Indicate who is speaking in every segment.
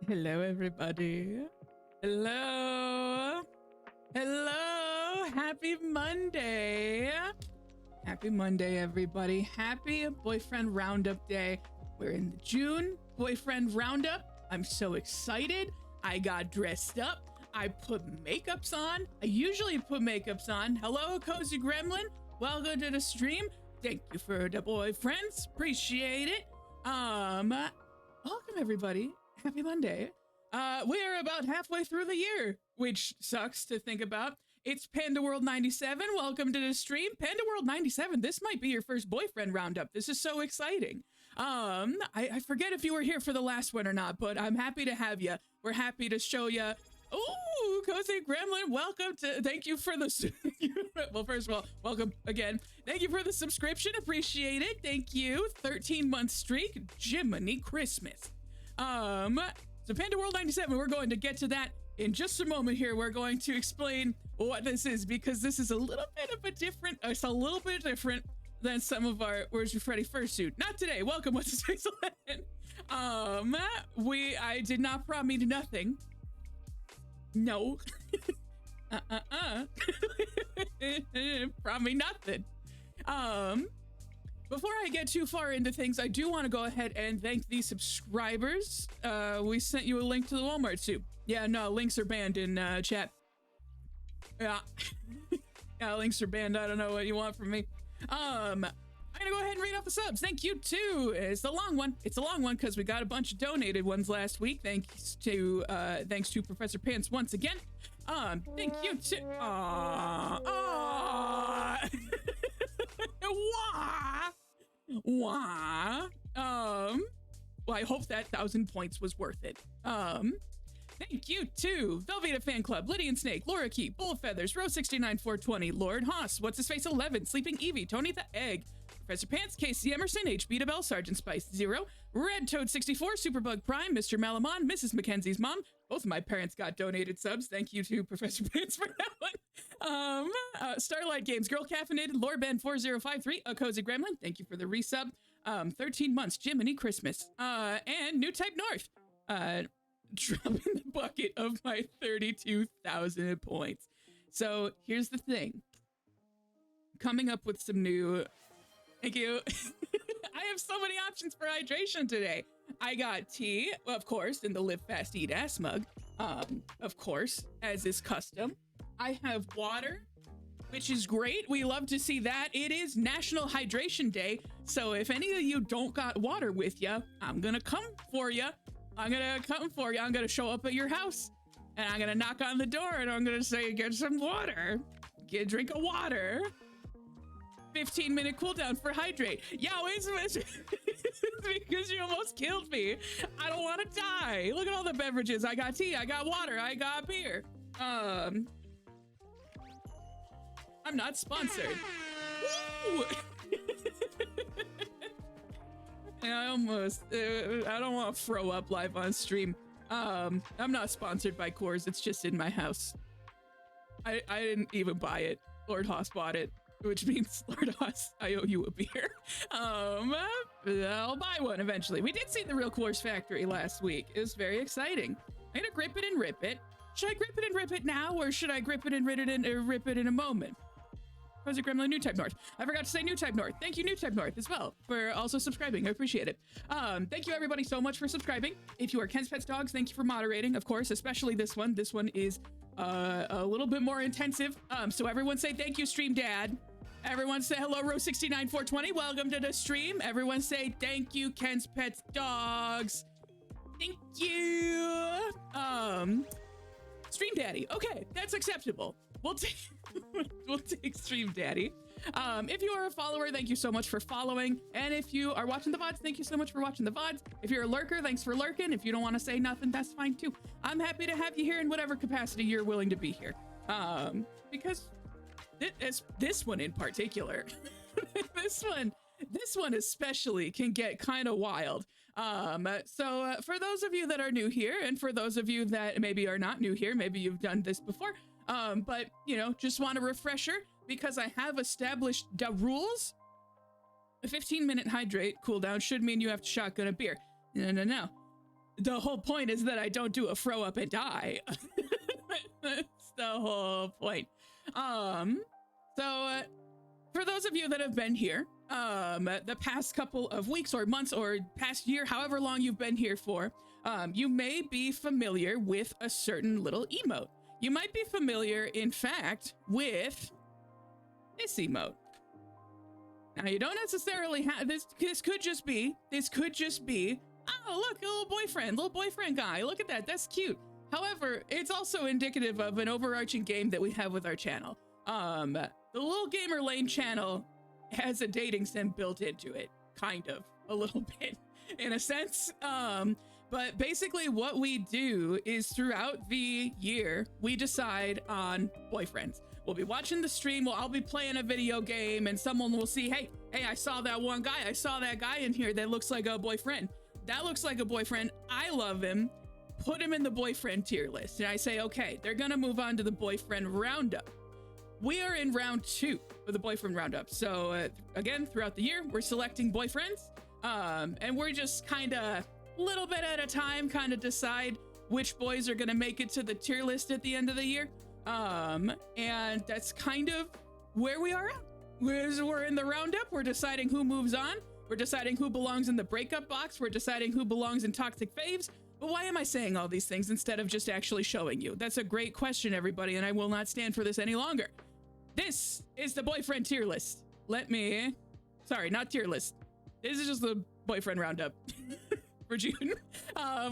Speaker 1: Hello, everybody. Hello. Hello. Happy Monday. Happy Monday, everybody. Happy Boyfriend Roundup Day. We're in the June Boyfriend Roundup. I'm so excited. I got dressed up. I put makeups on. I usually put makeups on. Hello, Cozy Gremlin. Welcome to the stream. Thank you for the boyfriends. Appreciate it. Welcome, everybody. Happy Monday. We are about halfway through the year, which sucks to think about. It's Panda World 97. Welcome to the stream. Panda World 97, this might be your first boyfriend roundup. This is so exciting. I forget if you were here for the last one or not, but I'm happy to have you. We're happy to show you. Oh, Cozy Gremlin, welcome to, thank you for the, well, first of all, welcome again. Thank you for the subscription, appreciate it. Thank you. 13-month streak, Jiminy Christmas. So Panda World 97, we're going to get to that in just a moment here. We're going to explain what this is because this is a little bit of a different, it's a little bit different than some of our Where's Your Freddy fursuit. Not today. Welcome, what's his face 11. I did not promise nothing. No. Promise nothing. Before I get too far into things, I do want to go ahead and thank the subscribers. We sent you a link to the Walmart suit. Yeah, no, links are banned in chat. Yeah. Yeah, links are banned. I don't know what you want from me. I'm gonna go ahead and read off the subs. Thank you to, it's a long one. It's a long one because we got a bunch of donated ones last week. Thanks to Professor Pants once again. Thank you to, Wah. Well, I hope that 1,000 points was worth it. Thank you to Velveeta Fan Club, Lydian Snake, Laura Key, Bullfeathers, Rose 69 420, Lord Haas, What's His Face 11, Sleeping Evie, Tony the Egg, Professor Pants, Casey Emerson, HB to Bell, Sergeant Spice 0, Red Toad 64, Superbug Prime, Mr. Malamon, Mrs. Mackenzie's mom. Both of my parents got donated subs. Thank you to Professor Pants for that one. Starlight Games, Girl Caffeinated, Lord Ben 4053, A Cozy Gremlin. Thank you for the resub. 13 months, Jiminy Christmas. And New Type North. Dropping the bucket of my 32,000 points. So here's the thing. Coming up with some new... Thank you. I have so many options for hydration today. I got tea, of course, in the Live Fast Eat Ass mug. Of course, as is custom. I have water, which is great. We love to see that. It is National Hydration Day. So if any of you don't got water with you, I'm gonna come for you. I'm gonna show up at your house and I'm gonna knock on the door and I'm gonna say, get some water. Get a drink of water. 15-minute cooldown for hydrate. Yo, it's because you almost killed me. I don't want to die. Look at all the beverages. I got tea, I got water, I got beer. I'm not sponsored. Woo! I don't want to throw up live on stream. I'm not sponsored by Coors. It's just in my house. I didn't even buy it. Lord Haas bought it, which means Lord Haas, I owe you a beer. I'll buy one eventually. We did see the Real Coors factory last week. It was very exciting. I'm gonna grip it and rip it. Should I grip it and rip it now, or should I grip it and rip it in a moment? Cozy Gremlin, New Type North. I forgot to say New Type North. Thank you, New Type North, as well, for also subscribing. I appreciate it. Thank you, everybody, so much for subscribing. If you are Ken's Pets Dogs, thank you for moderating, of course, especially this one. This one is a little bit more intensive. So everyone say thank you, Stream Dad. Everyone say hello, Rose 69 420. Welcome to the stream. Everyone say thank you, Ken's Pets Dogs. Thank you. Stream Daddy. Okay, that's acceptable. We'll take Stream Daddy. If you are a follower, thank you so much for following. And if you are watching the VODs, thank you so much for watching the VODs. If you're a lurker, thanks for lurking. If you don't want to say nothing, that's fine too. I'm happy to have you here in whatever capacity you're willing to be here. Because this one in particular, this one especially can get kind of wild. So for those of you that are new here, and for those of you that maybe are not new here, maybe you've done this before, but you know, just want a refresher because I have established the rules. A 15-minute hydrate cooldown should mean you have to shotgun a beer. No. The whole point is that I don't do a throw up and die. That's the whole point. So for those of you that have been here, the past couple of weeks or months or past year, however long you've been here for, you may be familiar with a certain little emote. You might be familiar, in fact, with this emote. Now, you don't necessarily have this. This could just be, oh, look, a little boyfriend guy. Look at that. That's cute. However, it's also indicative of an overarching game that we have with our channel. The Little Gamer Lane channel has a dating sim built into it, kind of, a little bit, in a sense. But basically what we do is throughout the year, we decide on boyfriends. We'll be watching the stream, I'll be playing a video game, and someone will see, hey, I saw that one guy, I saw that guy in here that looks like a boyfriend. That looks like a boyfriend, I love him, put him in the boyfriend tier list. And I say, okay, they're gonna move on to the boyfriend roundup. We are in round 2 of the boyfriend roundup. So again, throughout the year, we're selecting boyfriends, and we're just kind of little bit at a time kind of decide which boys are gonna make it to the tier list at the end of the year. And that's kind of where we are at. We're in the roundup, we're deciding who moves on, we're deciding who belongs in the breakup box, we're deciding who belongs in toxic faves. But why am I saying all these things instead of just actually showing you? That's a great question, everybody, and I will not stand for this any longer. This is the boyfriend tier list. Sorry, not tier list. This is just the boyfriend roundup for June.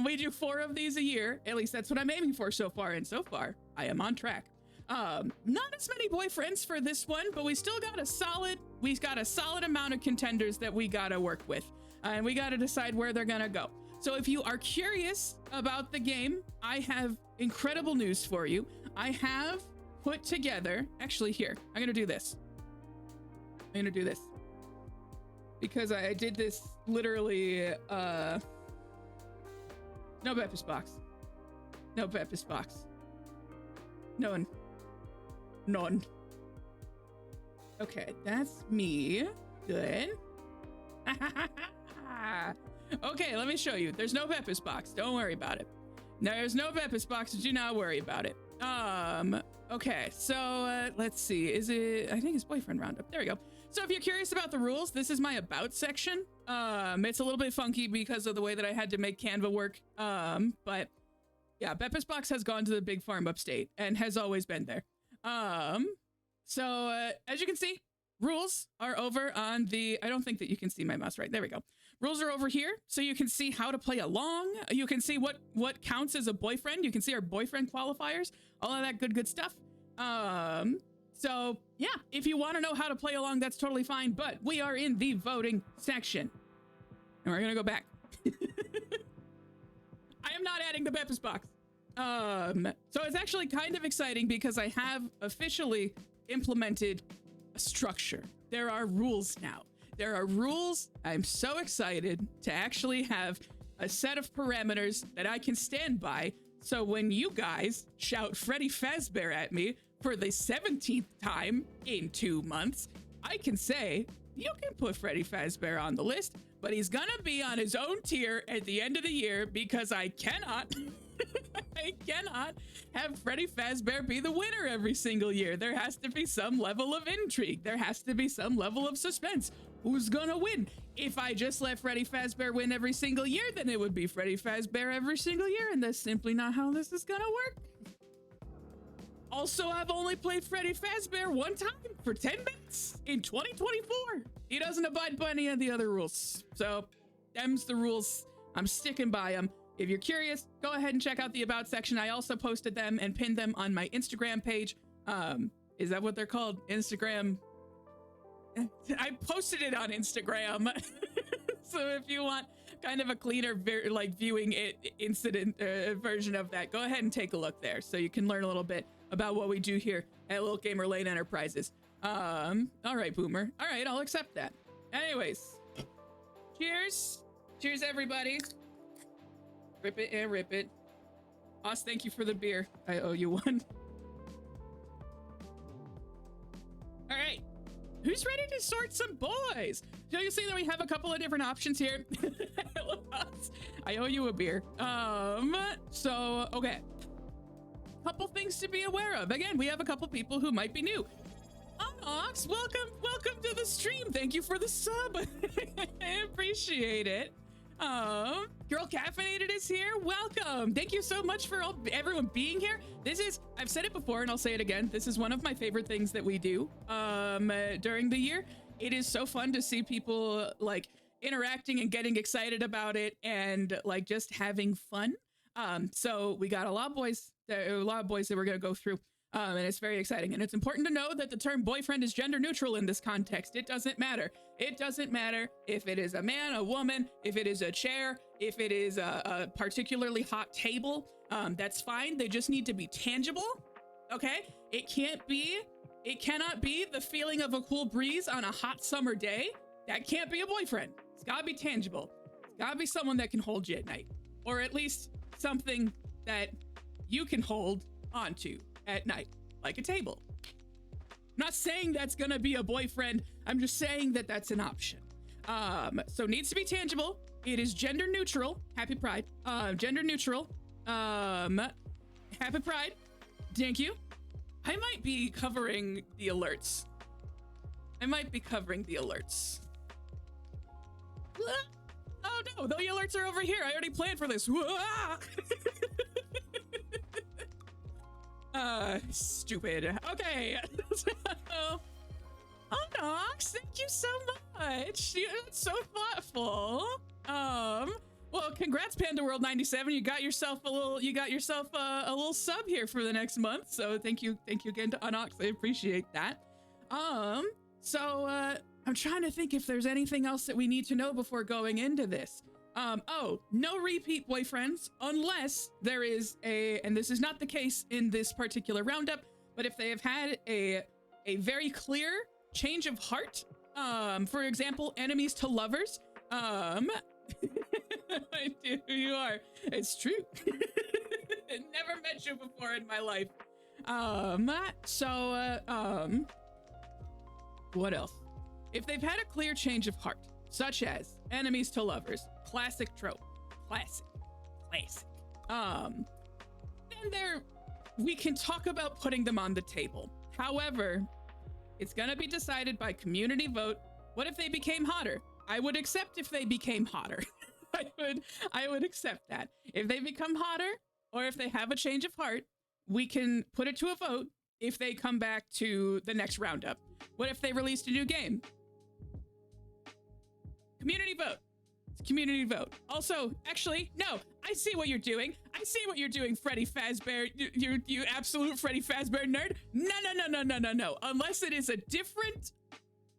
Speaker 1: We do 4 of these a year. At least that's what I'm aiming for so far, and so far I am on track. Not as many boyfriends for this one, but we got a solid amount of contenders that we gotta work with, and we gotta decide where they're gonna go. So if you are curious about the game, I have incredible news for you. I have put together, actually here, I'm gonna do this. Because I did this literally, no Beppis box. None. Okay, that's me. Good. Okay, let me show you. There's no Beppis box. Don't worry about it. There's no Beppis box. Do not worry about it. Okay, so let's see. I think it's boyfriend roundup. There we go. So if you're curious about the rules, this is my about section. It's a little bit funky because of the way that I had to make Canva work. But yeah, Beppis box has gone to the big farm upstate and has always been there. So as you can see, rules are over on the, I don't think that you can see my mouse right. There we go. Rules are over here, so you can see how to play along. You can see what counts as a boyfriend. You can see our boyfriend qualifiers, all of that good stuff. So yeah, if you want to know how to play along, that's totally fine, but we are in the voting section. And we're gonna go back. I am not adding the Beppis box. So it's actually kind of exciting because I have officially implemented a structure. There are rules now. There are rules. I'm so excited to actually have a set of parameters that I can stand by. So when you guys shout Freddy Fazbear at me for the 17th time in 2 months, I can say, you can put Freddy Fazbear on the list, but he's gonna be on his own tier at the end of the year because I cannot I cannot have Freddy Fazbear be the winner every single year. There has to be some level of intrigue. There has to be some level of suspense. Who's gonna win? If I just let Freddy Fazbear win every single year, then it would be Freddy Fazbear every single year, and that's simply not how this is gonna work. Also, I've only played Freddy Fazbear 1 time for 10 minutes in 2024. He doesn't abide by any of the other rules. So, them's the rules. I'm sticking by them. If you're curious, go ahead and check out the About section. I also posted them and pinned them on my Instagram page. Is that what they're called? Instagram? I posted it on Instagram. So if you want kind of a cleaner, viewing incident version of that, go ahead and take a look there so you can learn a little bit about what we do here at Little Gamer Lane Enterprises. All right, Boomer. All right, I'll accept that. Anyways, cheers. Cheers, everybody. Rip it and rip it. Oz, thank you for the beer. I owe you one. All right. Who's ready to sort some boys? So you see that we have a couple of different options here. I owe you a beer. So, okay. Couple things to be aware of. Again, we have a couple people who might be new. Ox, welcome to the stream. Thank you for the sub. I appreciate it. Girl Caffeinated is here. Welcome. Thank you so much for everyone being here. This is, I've said it before and I'll say it again. This is one of my favorite things that we do during the year. It is so fun to see people like interacting and getting excited about it and like just having fun. So we got a lot of boys that we're going to go through. And it's very exciting. And it's important to know that the term boyfriend is gender neutral in this context. It doesn't matter. It doesn't matter if it is a man, a woman, if it is a chair, if it is a particularly hot table. That's fine. They just need to be tangible. Okay? It cannot be the feeling of a cool breeze on a hot summer day. That can't be a boyfriend. It's gotta be tangible. It's gotta be someone that can hold you at night. Or at least something that you can hold onto at night, like a table. I'm not saying that's gonna be a boyfriend. I'm just saying that that's an option. So needs to be tangible. It is gender neutral. Happy Pride. Gender neutral. Happy Pride. Thank you. I might be covering the alerts. Oh no, the alerts are over here. I already planned for this. Stupid. Okay. Oh, Nox, thank you so much. You're so thoughtful. Well, congrats, Panda World 97. You got yourself a little sub here for the next month. So thank you again to Unox. I appreciate that. So I'm trying to think if there's anything else that we need to know before going into this. Oh, no repeat boyfriends unless there is and this is not the case in this particular roundup, but if they have had a very clear change of heart, for example, enemies to lovers, I do, you are, it's true. Never met you before in my life. What else? If they've had a clear change of heart, such as enemies to lovers, classic trope, classic. Then we can talk about putting them on the table. However, it's gonna be decided by community vote. What if they became hotter? I would accept if they became hotter. I would accept that. If they become hotter, or if they have a change of heart, we can put it to a vote if they come back to the next roundup. What if they released a new game? Community vote. It's community vote. Also, actually, no, I see what you're doing. Freddy Fazbear. You absolute Freddy Fazbear nerd. No. Unless it is a different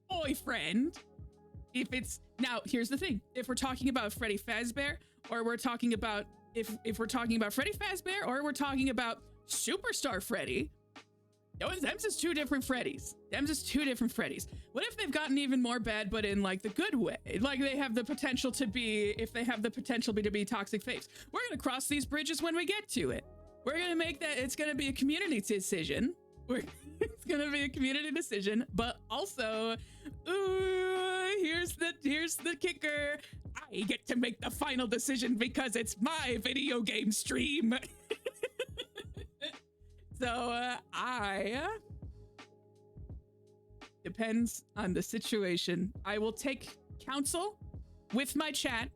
Speaker 1: boyfriend. Now, here's the thing. If we're talking about Freddy Fazbear, or we're talking about, if we're talking about Freddy Fazbear, or we're talking about Superstar Freddy, them's is two different Freddys. What if they've gotten even more bad, but in like the good way? Like they have the potential to be, to be toxic faves. We're gonna cross these bridges when we get to it. We're gonna make that, it's gonna be a community decision. It's gonna be a community decision, but also, here's the kicker. I get to make the final decision because it's my video game stream. So depends on the situation. I will take counsel with my chat.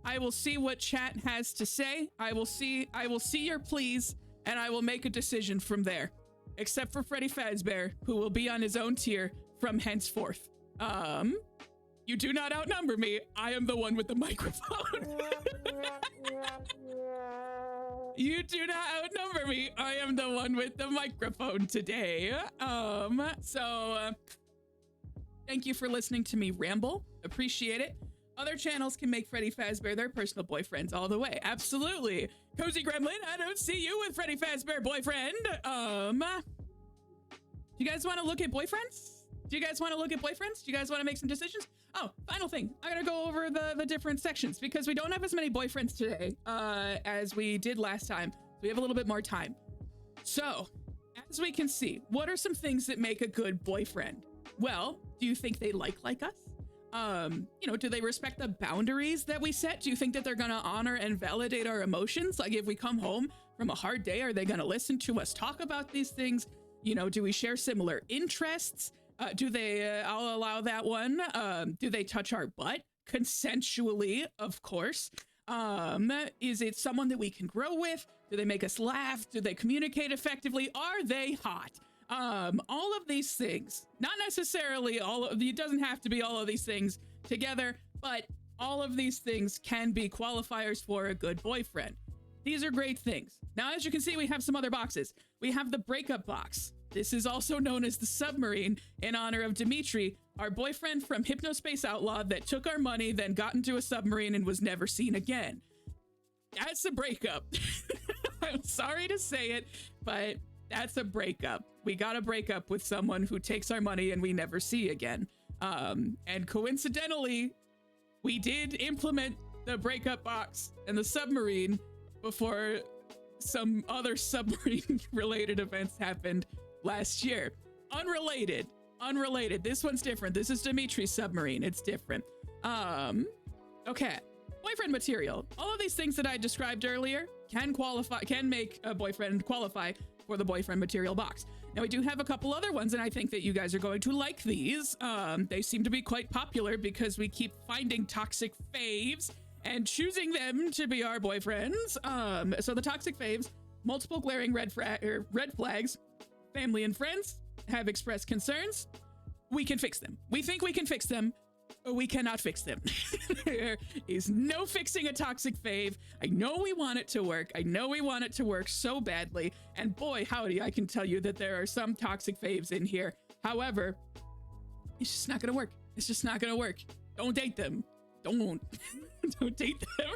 Speaker 1: I will see what chat has to say. I will see your pleas, and I will make a decision from there. Except for Freddy Fazbear, who will be on his own tier from henceforth. You do not outnumber me. I am the one with the microphone. You do not outnumber me. I am the one with the microphone today. Thank you for listening to me ramble. Appreciate it. Other channels can make Freddy Fazbear their personal boyfriends all the way. Absolutely. Cozy Gremlin, I don't see you with Freddy Fazbear boyfriend. Do you guys want to look at boyfriends? Do you guys want to make some decisions? Oh, final thing. I gotta go over the different sections because we don't have as many boyfriends today as we did last time. We have a little bit more time. So, as we can see, what are some things that make a good boyfriend? Well, do you think they like us? You know, do they respect the boundaries that we set? Do you think that they're gonna honor and validate our emotions? Like if we come home from a hard day, are they gonna listen to us talk about these things? You know, do we share similar interests? Do they, I'll allow that one. Do they touch our butt? Consensually, of course. Is it someone that we can grow with? Do they make us laugh? Do they communicate effectively? Are they hot? All of these things, not necessarily all of, it doesn't have to be all of these things together, but all of these things can be qualifiers for a good boyfriend. These are great things. Now, as you can see, we have some other boxes. We have the breakup box. This is also known as the submarine in honor of Dimitri, our boyfriend from Hypnospace Outlaw that took our money, then got into a submarine and was never seen again. That's a breakup. I'm sorry to say it, but that's a breakup. We got to break up with someone who takes our money and we never see again. And coincidentally, we did implement the breakup box and the submarine before some other submarine related events happened last year. Unrelated. This one's different. This is Dimitri's submarine. It's different. Okay. Boyfriend material. All of these things that I described earlier can make a boyfriend qualify for the boyfriend material box. Now we do have a couple other ones, and I think that you guys are going to like these. They seem to be quite popular because we keep finding toxic faves and choosing them to be our boyfriends. So the toxic faves, multiple glaring red flags, family and friends have expressed concerns. We can fix them. We think we can fix them, but we cannot fix them. There is no fixing a toxic fave. I know we want it to work. I know we want it to work so badly. And boy, howdy, I can tell you that there are some toxic faves in here. However, it's just not gonna work. It's just not gonna work. Don't date them. Don't date them.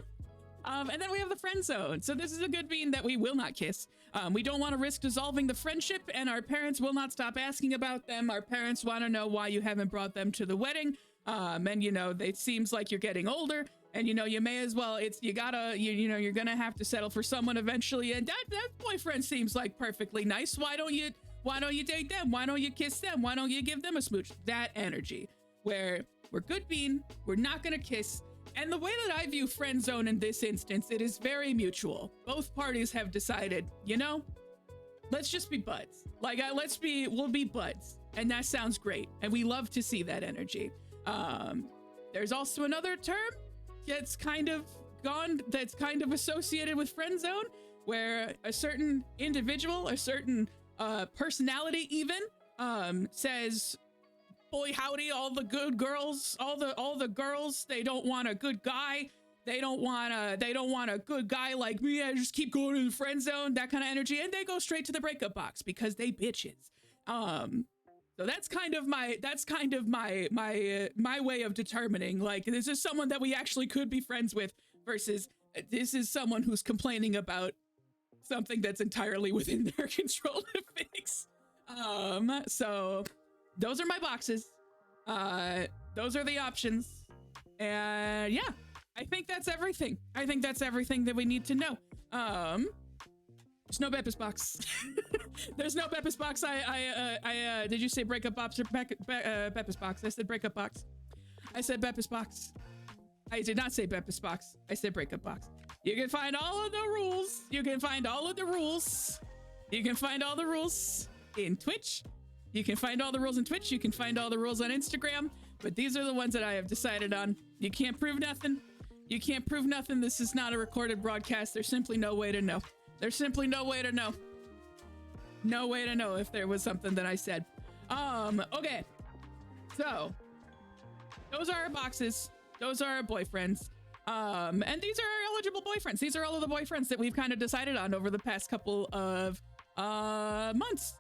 Speaker 1: And then we have the friend zone. So this is a good bean that we will not kiss. We don't want to risk dissolving the friendship, and our parents will not stop asking about them. Our parents want to know why you haven't brought them to the wedding. And you know, it seems like you're getting older, and you know, you may as well, you're gonna have to settle for someone eventually. And that boyfriend seems like perfectly nice. Why don't you date them? Why don't you kiss them? Why don't you give them a smooch? That energy where we're good bean, we're not gonna kiss. And the way that I view friend zone in this instance, it is very mutual. Both parties have decided, you know, let's just be buds. Like, we'll be buds. And that sounds great. And we love to see that energy. There's also another term that's kind of associated with friend zone, where a certain individual, a certain personality even, says, boy howdy, all the good girls, all the girls, they don't want a good guy. They don't want a good guy like me. I just keep going to the friend zone, that kind of energy. And they go straight to the breakup box because they bitches. So that's kind of my way of determining, like, this is someone that we actually could be friends with versus this is someone who's complaining about something that's entirely within their control to fix. So those are my boxes. Those are the options. And yeah, I think that's everything. I think that's everything that we need to know. There's no Beppis box. There's no Beppis box. Did you say breakup box or Beppis box? I said breakup box. I said Beppis box. I did not say Beppis box. I said breakup box. You can find all of the rules. You can find all of the rules. You can find all the rules in Twitch. You can find all the rules in Twitch. You can find all the rules on Instagram. But these are the ones that I have decided on. You can't prove nothing. You can't prove nothing. This is not a recorded broadcast. There's simply no way to know. There's simply no way to know. No way to know if there was something that I said. Okay. So, those are our boxes. Those are our boyfriends. And these are our eligible boyfriends. These are all of the boyfriends that we've kind of decided on over the past couple of months.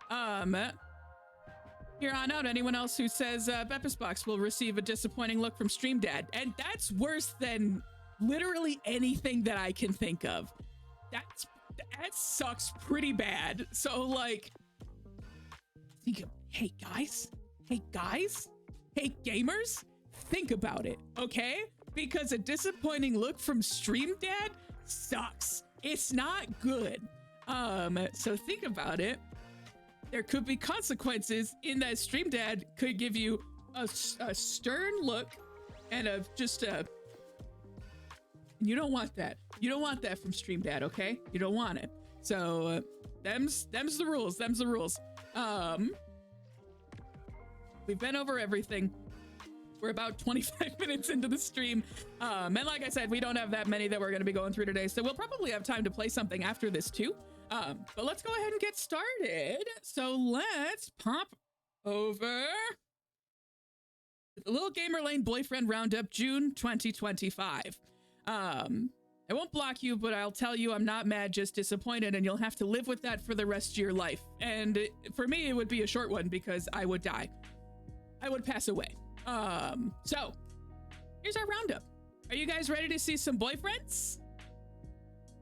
Speaker 1: Here on out, anyone else who says Beppis box will receive a disappointing look from Stream Dad. And that's worse than literally anything that I can think of. That sucks pretty bad. So like, think of, hey guys, hey gamers, think about it, okay? Because a disappointing look from Stream Dad sucks. It's not good. So think about it. there could be consequences in that Stream Dad could give you a stern look and you don't want that. You don't want that from Stream Dad, okay? You don't want it. So them's the rules. Them's the rules. We've been over everything. We're about 25 minutes into the stream. And like I said, we don't have that many that we're going to be going through today. So we'll probably have time to play something after this too. But let's go ahead and get started. So let's pop over the LILGAMERLANE Boyfriend Roundup, June 2025. I won't block you, but I'll tell you I'm not mad, just disappointed, and you'll have to live with that for the rest of your life. And for me, it would be a short one because I would die. I would pass away. So here's our roundup. Are you guys ready to see some boyfriends?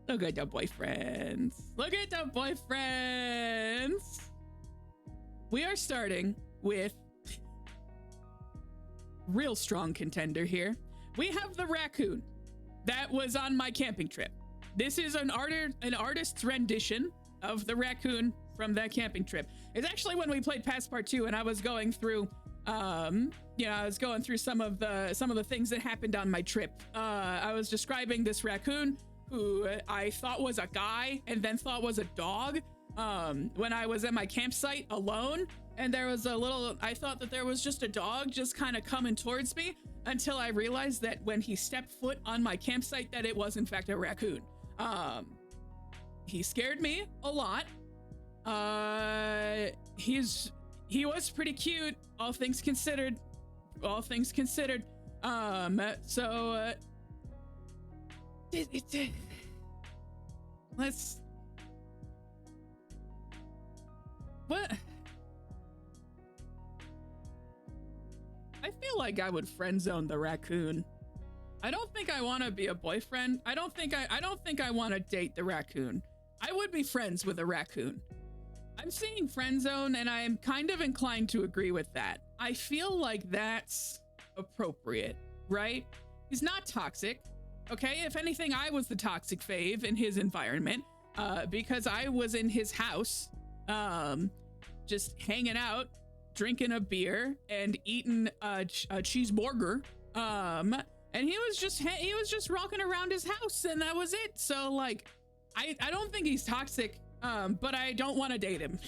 Speaker 1: Look at the boyfriends. Look at the boyfriends. We are starting with real strong contender here. We have the raccoon that was on my camping trip. This is an artist's rendition of the raccoon from that camping trip. It's actually when we played Past Part 2 and I was going through I was going through some of the things that happened on my trip. I was describing this raccoon who I thought was a guy and then thought was a dog when I was at my campsite alone, and there was I thought that there was just a dog just kind of coming towards me until I realized that when he stepped foot on my campsite that it was in fact a raccoon. He scared me a lot. He was pretty cute, all things considered. Let's... What? I feel like I would friend zone the raccoon. I don't think I want to be a boyfriend. I don't think I want to date the raccoon. I would be friends with a raccoon. I'm seeing friend zone and I am kind of inclined to agree with that. I feel like that's appropriate, right? He's not toxic. Okay, if anything, I was the toxic fave in his environment because I was in his house just hanging out, drinking a beer and eating a cheeseburger. And he was just rocking around his house and that was it. So like, I don't think he's toxic. But I don't want to date him.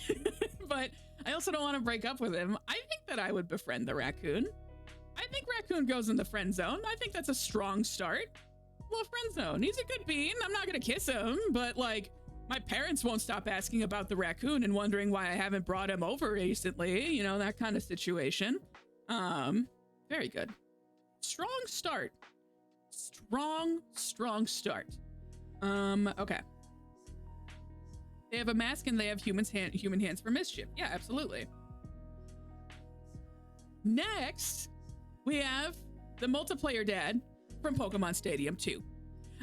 Speaker 1: But I also don't want to break up with him. I think that I would befriend the raccoon. I think raccoon goes in the friend zone. I think that's a strong start. Well, friend zone. He's a good bean. I'm not gonna kiss him, but like my parents won't stop asking about the raccoon and wondering why I haven't brought him over recently. You know, that kind of situation. Very good. Strong start. Strong start. Okay. They have a mask and they have human hands for mischief. Yeah, absolutely. Next, we have the multiplayer dad from Pokemon Stadium 2.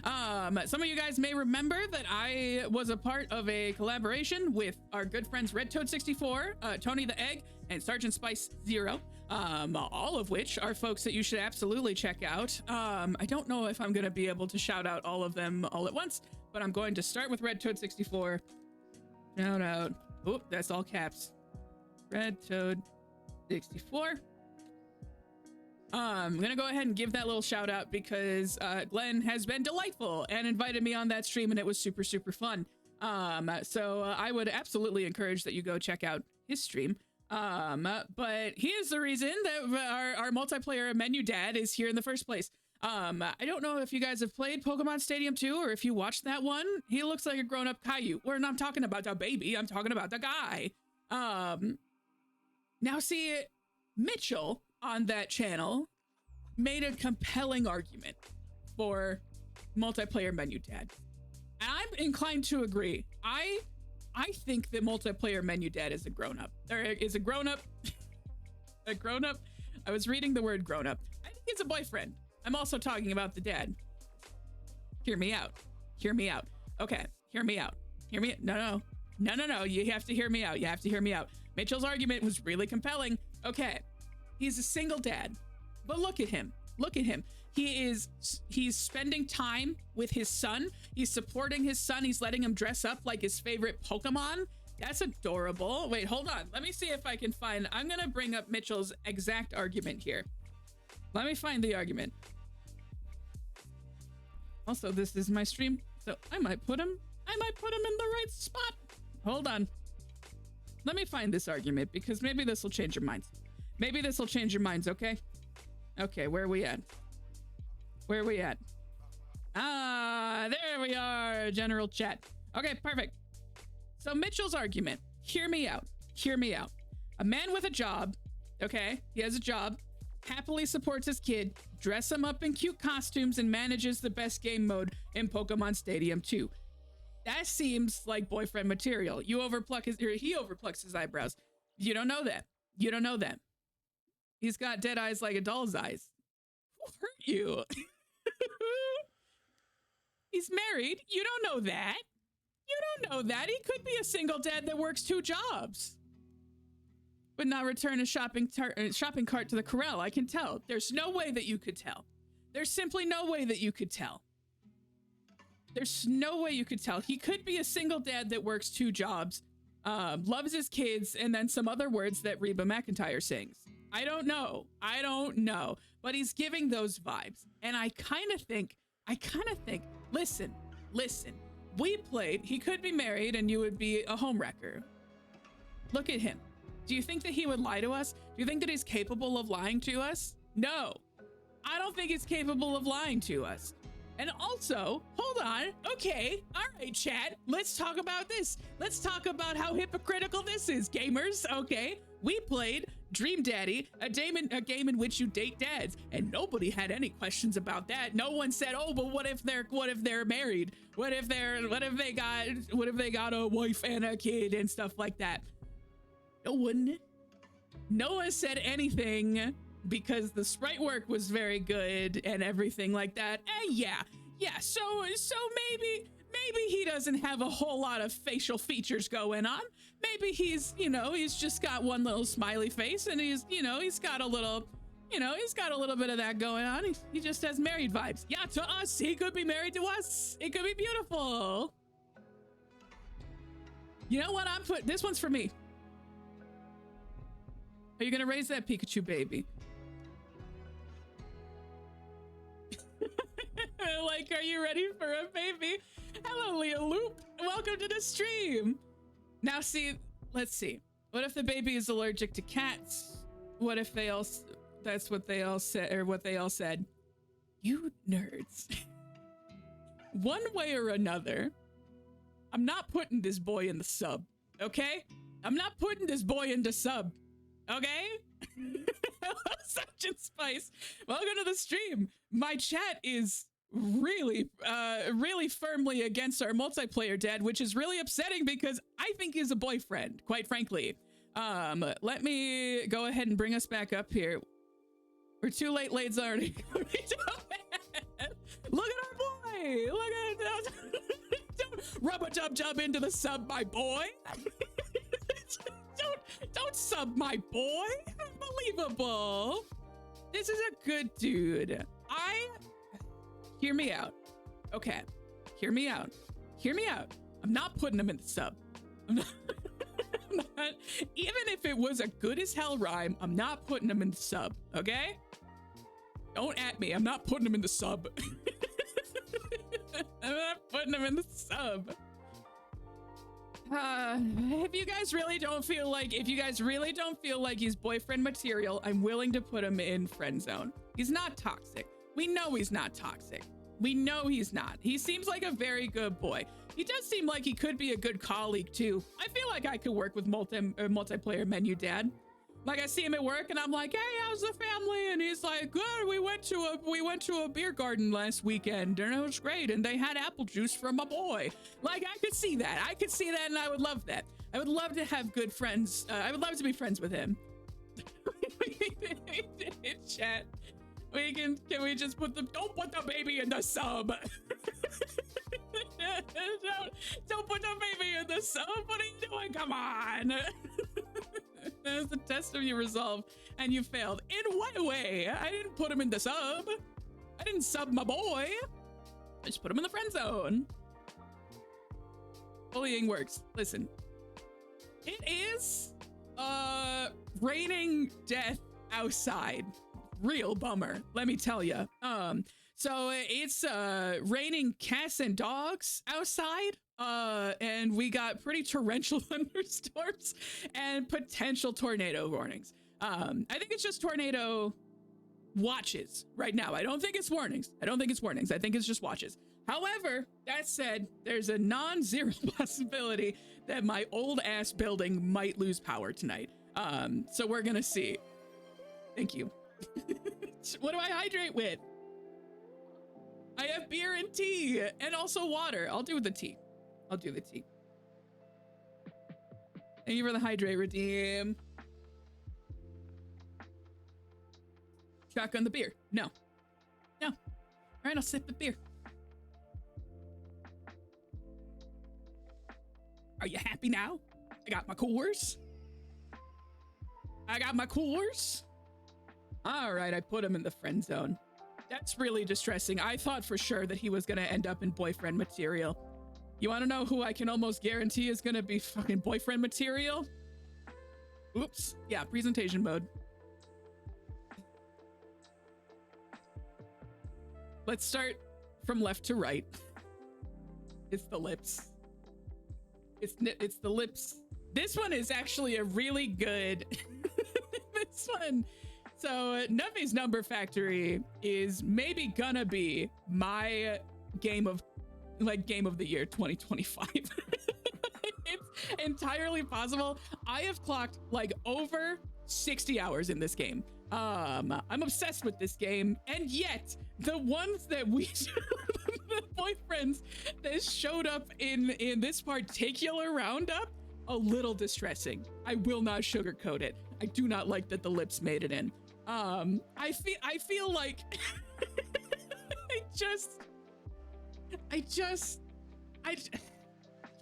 Speaker 1: Some of you guys may remember that I was a part of a collaboration with our good friends RedToad64, Tony the Egg, and Sergeant Spice Zero, all of which are folks that you should absolutely check out. I don't know if I'm going to be able to shout out all of them all at once, but I'm going to start with RedToad64. Shout out. Oh, that's all caps. RedToad64. I'm gonna go ahead and give that little shout out because Glenn has been delightful and invited me on that stream and it was super fun. So I would absolutely encourage that you go check out his stream. But he is the reason that our multiplayer menu dad is here in the first place. I don't know if you guys have played Pokemon Stadium 2 or if you watched that one. He looks like a grown-up Caillou. We're not talking about the baby, I'm talking about the guy. Now see, Mitchell on that channel made a compelling argument for multiplayer menu dad. And I'm inclined to agree. I think that multiplayer menu dad is a grown-up. There is a grown-up. A grown-up. I was reading the word grown-up. I think it's a boyfriend. I'm also talking about the dad. Hear me out. Hear me out. Okay, hear me out. Hear me. No. You have to hear me out. You have to hear me out. Mitchell's argument was really compelling. Okay, he's a single dad, but look at him. Look at him. He's spending time with his son. He's supporting his son. He's letting him dress up like his favorite Pokemon. That's adorable. Wait, hold on. Let me see if I can find, I'm gonna bring up Mitchell's exact argument here. Let me find the argument. Also, this is my stream, so I might put him in the right spot. Hold on. Let me find this argument, because maybe this will change your minds. Maybe this will change your minds, okay? Okay, where are we at? Where are we at? Ah, there we are, general chat. Okay, perfect. So Mitchell's argument, hear me out. Hear me out. A man with a job, okay? He has a job, happily supports his kid, dress him up in cute costumes, and manages the best game mode in Pokemon Stadium 2. That seems like boyfriend material. He overplucks his eyebrows. You don't know that. You don't know that. He's got dead eyes like a doll's eyes. Who hurt you? He's married. You don't know that. You don't know that. He could be a single dad that works 2 jobs. But not return a shopping cart to the corral. I can tell. There's no way that you could tell. There's simply no way that you could tell. There's no way you could tell. He could be a single dad that works 2 jobs, loves his kids, and then some other words that Reba McEntire sings. I don't know. I don't know. But he's giving those vibes. And I kind of think, listen. We played, he could be married and you would be a homewrecker. Look at him. Do you think that he would lie to us? Do you think that he's capable of lying to us? No, I don't think he's capable of lying to us. And also, hold on. Okay, all right, chat. Let's talk about this. Let's talk about how hypocritical this is, gamers. Okay, we played Dream Daddy, a game in which you date dads, and nobody had any questions about that. No one said, "Oh, but what if they're married? What if they got a wife and a kid and stuff like that?" No one said anything, because the sprite work was very good and everything like that. Yeah. So maybe he doesn't have a whole lot of facial features going on. Maybe he's just got one little smiley face, and he's got a little bit of that going on. He just has married vibes. Yeah, to us, he could be married to us. It could be beautiful. You know what? This one's for me. Are you gonna raise that Pikachu baby? Like, are you ready for a baby? Hello, Leah Loop. Welcome to the stream. Now, let's see. What if the baby is allergic to cats? What if that's what they all said, or what they all said? You nerds. One way or another, I'm not putting this boy in the sub, okay? I'm not putting this boy into sub, okay? Such a spice. Welcome to the stream. My chat is really firmly against our multiplayer dad, which is really upsetting because I think he's a boyfriend, quite frankly. Let me go ahead and bring us back up here. We're too late. Lade's already. Look at our boy. Look at don't rub a dub into the sub, my boy. Don't sub my boy. Unbelievable. This is a good dude. Hear me out. Okay. Hear me out. I'm not putting him in the sub. I'm not, even if it was a good as hell rhyme, I'm not putting him in the sub, okay? Don't at me. I'm not putting him in the sub. I'm not putting him in the sub. If you guys really don't feel like he's boyfriend material, I'm willing to put him in friend zone. He's not toxic. We know he's not toxic. We know he's not. He seems like a very good boy. He does seem like he could be a good colleague too. I feel like I could work with multiplayer menu dad. Like, I see him at work and I'm like, "Hey, how's the family?" And he's like, "Good. We went to a beer garden last weekend and it was great. And they had apple juice for my boy." Like, I could see that. And I would love that. I would love to have good friends. I would love to be friends with him. Chat. Can we just don't put the baby in the sub. don't put the baby in the sub. What are you doing? Come on. That was the test of your resolve and you failed. In what way? I didn't put him in the sub. I didn't sub my boy. I just put him in the friend zone. Bullying works. Listen, It is raining death outside. Real bummer, let me tell you. So it's raining cats and dogs outside. And we got pretty torrential thunderstorms and potential tornado warnings. I think it's just tornado watches right now. I don't think it's warnings. I think it's just watches. However, that said, there's a non-zero possibility that my old ass building might lose power tonight. So we're gonna see. Thank you. What do I hydrate with? I have beer and tea and also water. I'll do the tea. Thank you for the hydrate, Redeem. Shotgun the beer. No. All right, I'll sip the beer. Are you happy now? I got my coolers. All right, I put him in the friend zone. That's really distressing. I thought for sure that he was gonna end up in boyfriend material. You wanna know who I can almost guarantee is gonna be fucking boyfriend material? Oops. Yeah, presentation mode. Let's start from left to right. It's the lips. It's the lips. This one is actually a really good this one. So Nubby's Number Factory is maybe gonna be my game of the year 2025. It's entirely possible. I have clocked like over 60 hours in this game. I'm obsessed with this game, and yet the ones that we the boyfriends that showed up in this particular roundup, a little distressing. I will not sugarcoat it. I do not like that the lips made it in. I feel like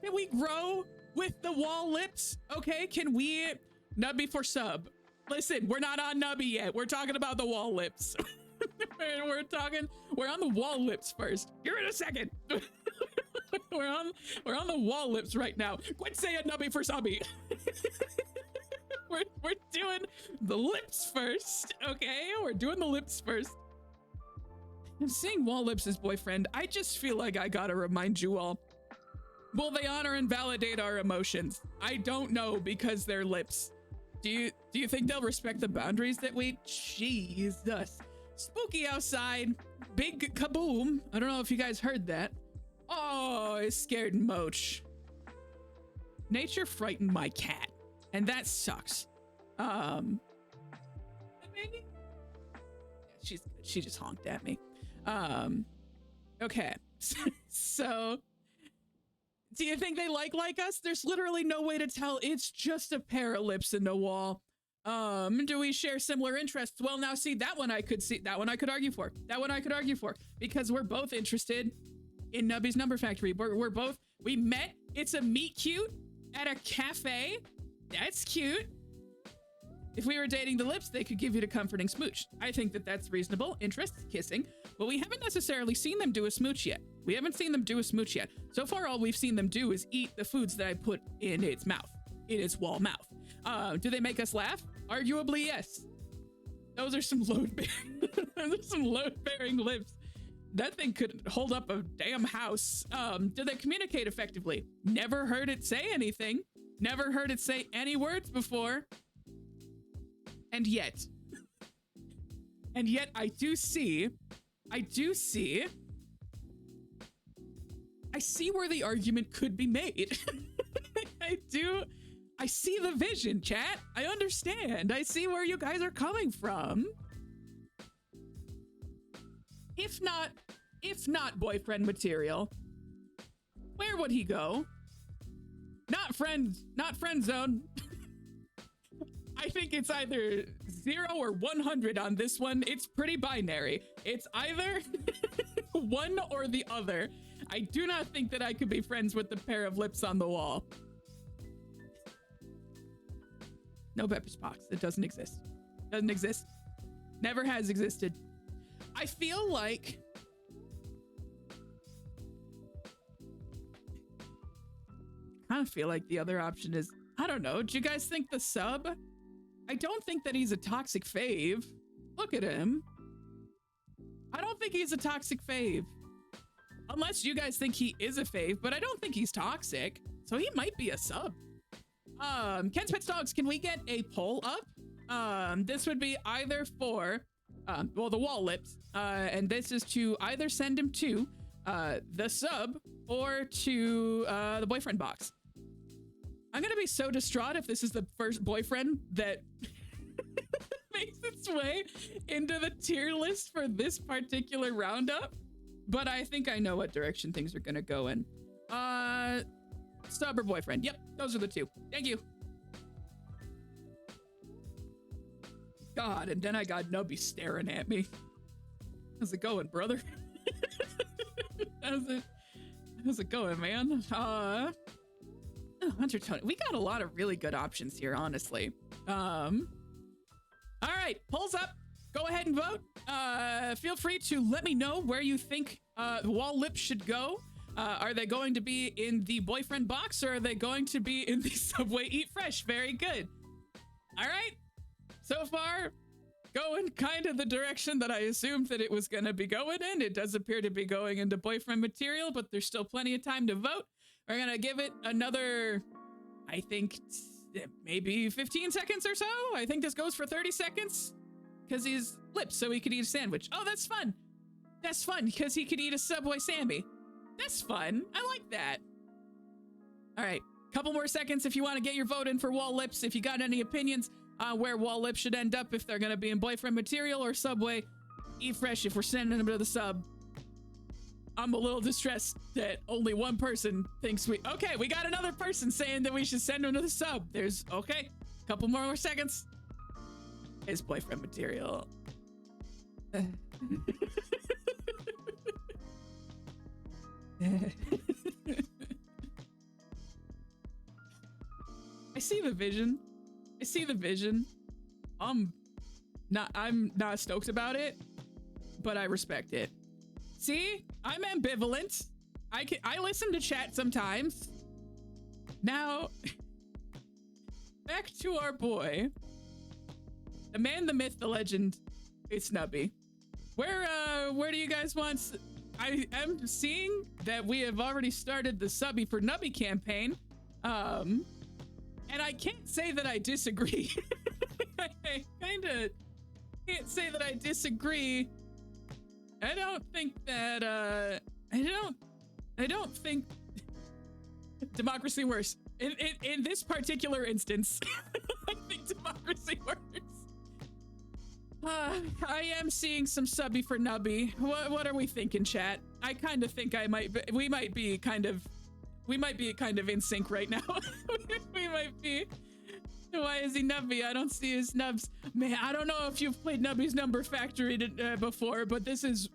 Speaker 1: can we grow with the wall lips? Okay, can we? Nubby for sub. Listen, we're not on Nubby yet. We're talking about the wall lips. We're on the wall lips first. Here in a second. we're on the wall lips right now. Quit saying Nubby for subby. we're doing the lips first, okay? We're doing the lips first. I'm seeing wall lips as boyfriend. I just feel like I gotta remind you all. Will they honor and validate our emotions? I don't know, because they're lips. Do you think they'll respect the boundaries that we? Jesus. Spooky outside. Big kaboom. I don't know if you guys heard that. Oh, it scared Moch. Nature frightened my cat, and that sucks. She just honked at me. Okay. So do you think they like us? There's literally no way to tell. It's just a pair of lips in the wall. Do we share similar interests? Well, now see, that one I could argue for. Because we're both interested in Nubby's Number Factory. We met. It's a meet cute at a cafe. That's cute. If we were dating the lips, they could give you the comforting smooch. I think that that's reasonable. Interests, kissing. But we haven't necessarily seen them do a smooch yet. So far, all we've seen them do is eat the foods that I put in its mouth, in its wall mouth. Do they make us laugh? Arguably, yes. Those are some load-bearing lips. That thing could hold up a damn house. Do they communicate effectively? Never heard it say anything. Never heard it say any words before. And yet I see where the argument could be made. I see the vision, chat. I understand. I see where you guys are coming from. If not boyfriend material, where would he go? Not friend zone. I think it's either 0 or 100 on this one. It's pretty binary. It's either one or the other. I do not think that I could be friends with the pair of lips on the wall. No Pepper's Pox. It doesn't exist. Never has existed. I feel like the other option is I don't know. Do you guys think the sub? I don't think that he's a toxic fave. Look at him. I don't think he's a toxic fave. Unless you guys think he is a fave, but I don't think he's toxic. So he might be a sub. Ken's Pets Dogs, can we get a poll up? This would be either for, well, the wall lips. And this is to either send him to the sub or to the boyfriend box. I'm gonna be so distraught if this is the first boyfriend that makes its way into the tier list for this particular roundup. But I think I know what direction things are gonna go in. Sub or boyfriend. Yep, those are the two. Thank you. God, and then I got Nubby staring at me. How's it going, brother? How's it going, man? Hunter Tony. We got a lot of really good options here, honestly. All right, polls up. Go ahead and vote. Feel free to let me know where you think the wall lips should go. Are they going to be in the boyfriend box or are they going to be in the Subway Eat Fresh? Very good. All right. So far, going kind of the direction that I assumed that it was going to be going in. It does appear to be going into boyfriend material, but there's still plenty of time to vote. We're going to give it another, I think, maybe 15 seconds or so. I think this goes for 30 seconds because he's lips, so he could eat a sandwich. Oh, that's fun. That's fun because he could eat a Subway Sammy. That's fun. I like that. All right. Couple more seconds if you want to get your vote in for wall lips. If you got any opinions where wall lips should end up, if they're going to be in boyfriend material or Subway Eat Fresh, if we're sending them to the sub. I'm a little distressed that only one person thinks we... Okay, we got another person saying that we should send him to the sub. There's... Okay, couple more seconds. It's boyfriend material. I see the vision. I see the vision. I'm not stoked about it, but I respect it. See, I'm ambivalent. I listen to chat sometimes. Now, back to our boy, the man, the myth, the legend. It's Nubby. Where do you guys want? I am seeing that we have already started the Subby for Nubby campaign. And I can't say that I disagree. I kinda can't say that I disagree. I don't think that, I don't think democracy works. In this particular instance, I think democracy works. I am seeing some Subby for Nubby. What are we thinking, chat? I kind of think we might be kind of in sync right now. We might be. Why is he Nubby? I don't see his nubs. Man, I don't know if you've played Nubby's Number Factory before, but this is,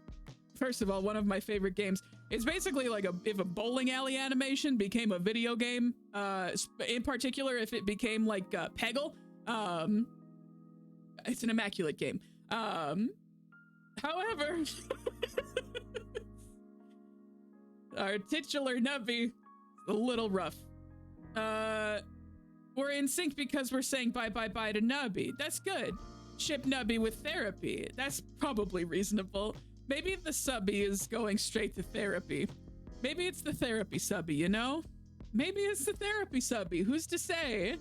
Speaker 1: first of all, one of my favorite games. It's basically like if a bowling alley animation became a video game, in particular, if it became like Peggle. It's an immaculate game. However, our titular Nubby, a little rough. We're in sync because we're saying bye to Nubby. That's good. Ship Nubby with therapy. That's probably reasonable. Maybe the Subby is going straight to therapy. Maybe it's the therapy Subby, you know? Maybe it's the therapy Subby. Who's to say?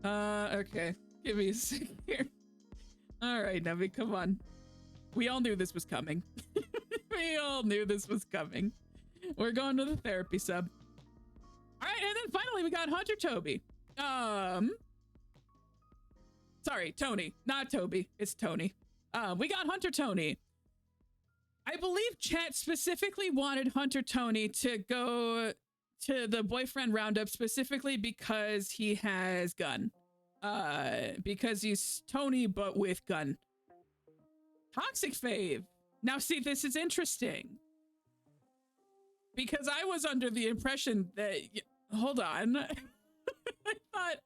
Speaker 1: Okay. Give me a second here. All right, Nubby, come on. We all knew this was coming. We all knew this was coming. We're going to the therapy sub. All right, and then finally we got Hunter Toby. Sorry, Tony, not Toby. It's Tony. We got Hunter Tony. I believe chat specifically wanted Hunter Tony to go to the boyfriend roundup specifically because he has gun. Because he's Tony but with gun. Toxic fave. Now see, this is interesting. Because I was under the impression that... Hold on. I thought...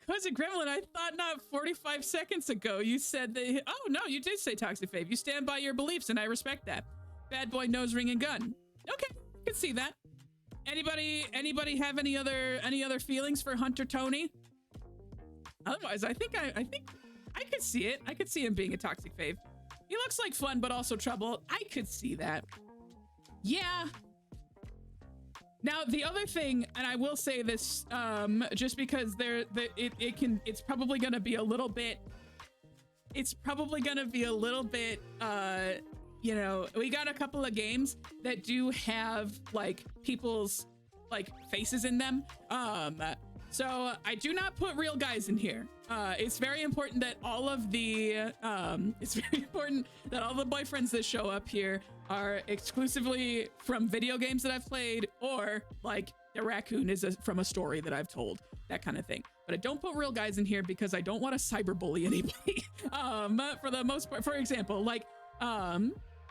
Speaker 1: Cousin Gremlin, I thought not 45 seconds ago you said that... Oh, no, you did say toxic fave. You stand by your beliefs, and I respect that. Bad boy, nose ring, and gun. Okay, I can see that. Anybody have any other feelings for Hunter Tony? Otherwise, I think I could see it. I could see him being a toxic fave. He looks like fun, but also trouble. I could see that. Yeah. Now, the other thing, and I will say this, just because it's probably going to be a little bit, you know, we got a couple of games that do have like people's like faces in them. So I do not put real guys in here. It's very important that all of the boyfriends that show up here are exclusively from video games that I've played, or like the raccoon is from a story that I've told, that kind of thing. But I don't put real guys in here because I don't want to cyberbully anybody. For the most part, for example, like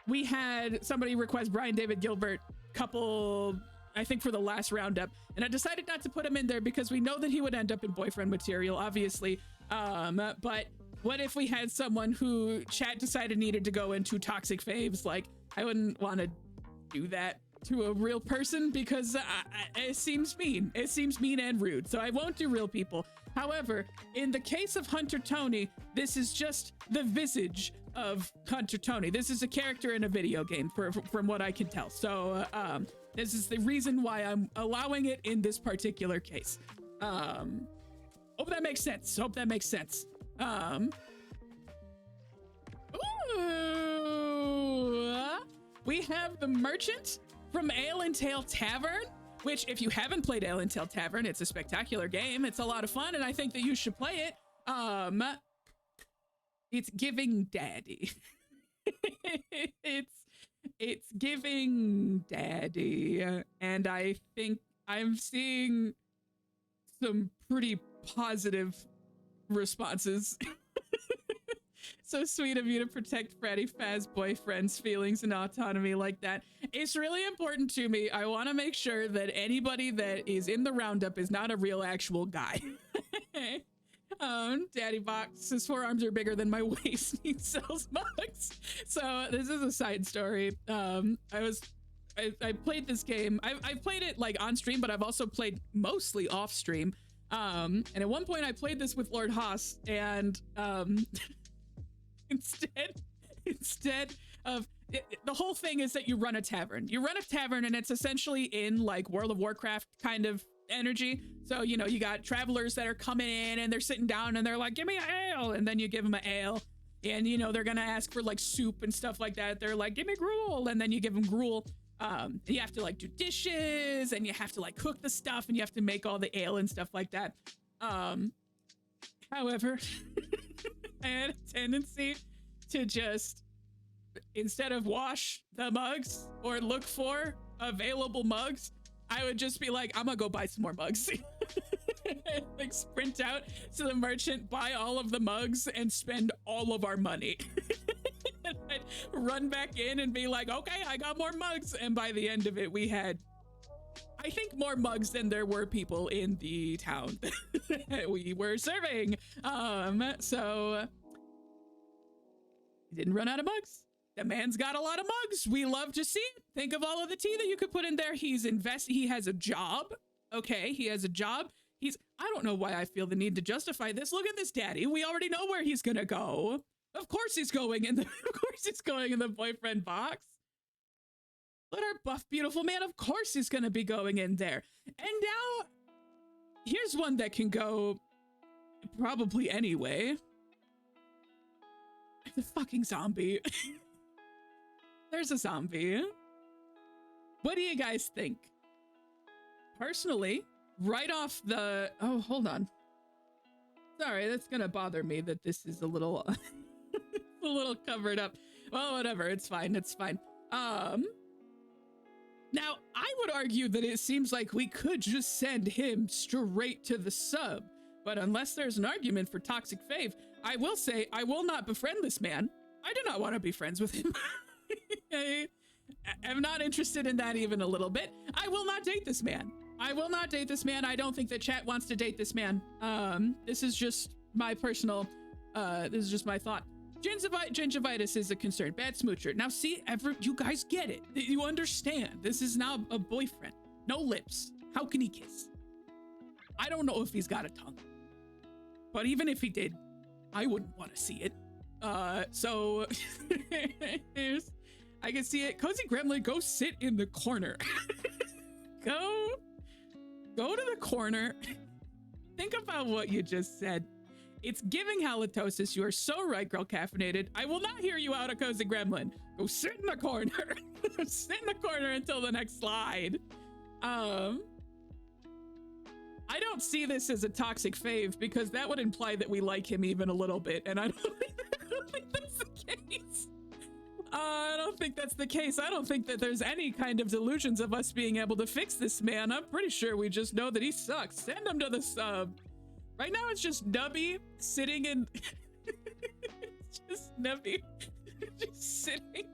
Speaker 1: we had somebody request Brian David Gilbert couple, I think for the last roundup, and I decided not to put him in there because we know that he would end up in boyfriend material, obviously. But what if we had someone who chat decided needed to go into toxic faves? Like, I wouldn't want to do that to a real person because it seems mean. It seems mean and rude. So I won't do real people. However, in the case of Hunter Tony, this is just the visage of Hunter Tony. This is a character in a video game, from what I can tell. So this is the reason why I'm allowing it in this particular case. Hope that makes sense. Ooh, we have the Merchant from Ale and Tail Tavern, which if you haven't played Ale and Tail Tavern, it's a spectacular game. It's a lot of fun, and I think that you should play it. It's giving daddy. It's giving daddy, and I think I'm seeing some pretty positive responses. So sweet of you to protect Freddy Faz boyfriend's feelings and autonomy like that. It's really important to me. I want to make sure that anybody that is in the roundup is not a real actual guy. Daddy Box, his forearms are bigger than my waist. He sells mugs. So this is a side story. I played this game. I've played it like on stream, but I've also played mostly off stream. And at one point I played this with Lord Haas, and instead of the whole thing is that you run a tavern, and it's essentially in like World of Warcraft kind of energy. So, you know, you got travelers that are coming in and they're sitting down and they're like, give me an ale. And then you give them an ale, and, you know, they're going to ask for like soup and stuff like that. They're like, give me gruel. And then you give them gruel. You have to like do dishes, and you have to like cook the stuff, and you have to make all the ale and stuff like that. However, I had a tendency to just, instead of wash the mugs or look for available mugs, I would just be like, I'm gonna go buy some more mugs. Like sprint out to the merchant, buy all of the mugs, and spend all of our money. And I'd run back in and be like, okay, I got more mugs. And by the end of it, we had, I think, more mugs than there were people in the town that we were serving. So he didn't run out of mugs. The man's got a lot of mugs. We love to see it. Think of all of the tea that you could put in there. He has a job. Okay, he has a job. I don't know why I feel the need to justify this. Look at this daddy. We already know where he's gonna go. Of course he's going in the boyfriend box. Look at our buff, beautiful man. Of course he's gonna be going in there. And now, here's one that can go probably anyway. The fucking zombie. There's a zombie. What do you guys think? Personally, right off the... Oh, hold on. Sorry, that's gonna bother me that this is a little... a little covered up. Well, whatever. It's fine. It's fine. Now, I would argue that it seems like we could just send him straight to the sub. But unless there's an argument for toxic fave, I will say I will not befriend this man. I do not want to be friends with him. I'm not interested in that even a little bit. I will not date this man. I will not date this man. I don't think that chat wants to date this man. This is just my personal, this is just my thought. Gingivitis is a concern. Bad smoocher. Now see, you guys get it. You understand. This is now a boyfriend. No lips. How can he kiss? I don't know if he's got a tongue. But even if he did, I wouldn't want to see it. So I can see it. Cozy Gremlin, go sit in the corner. Go to the corner. Think about what you just said. It's giving halitosis. You are so right, girl caffeinated. I will not hear you out, a Cozy Gremlin. Go sit in the corner. Sit in the corner until the next slide. I don't see this as a toxic fave because that would imply that we like him even a little bit, and I don't think that's the case. I don't think that's the case. I don't think that there's any kind of delusions of us being able to fix this man. I'm pretty sure we just know that he sucks. Send him to the sub. Right now it's just Nubby sitting in... It's just Nubby just sitting...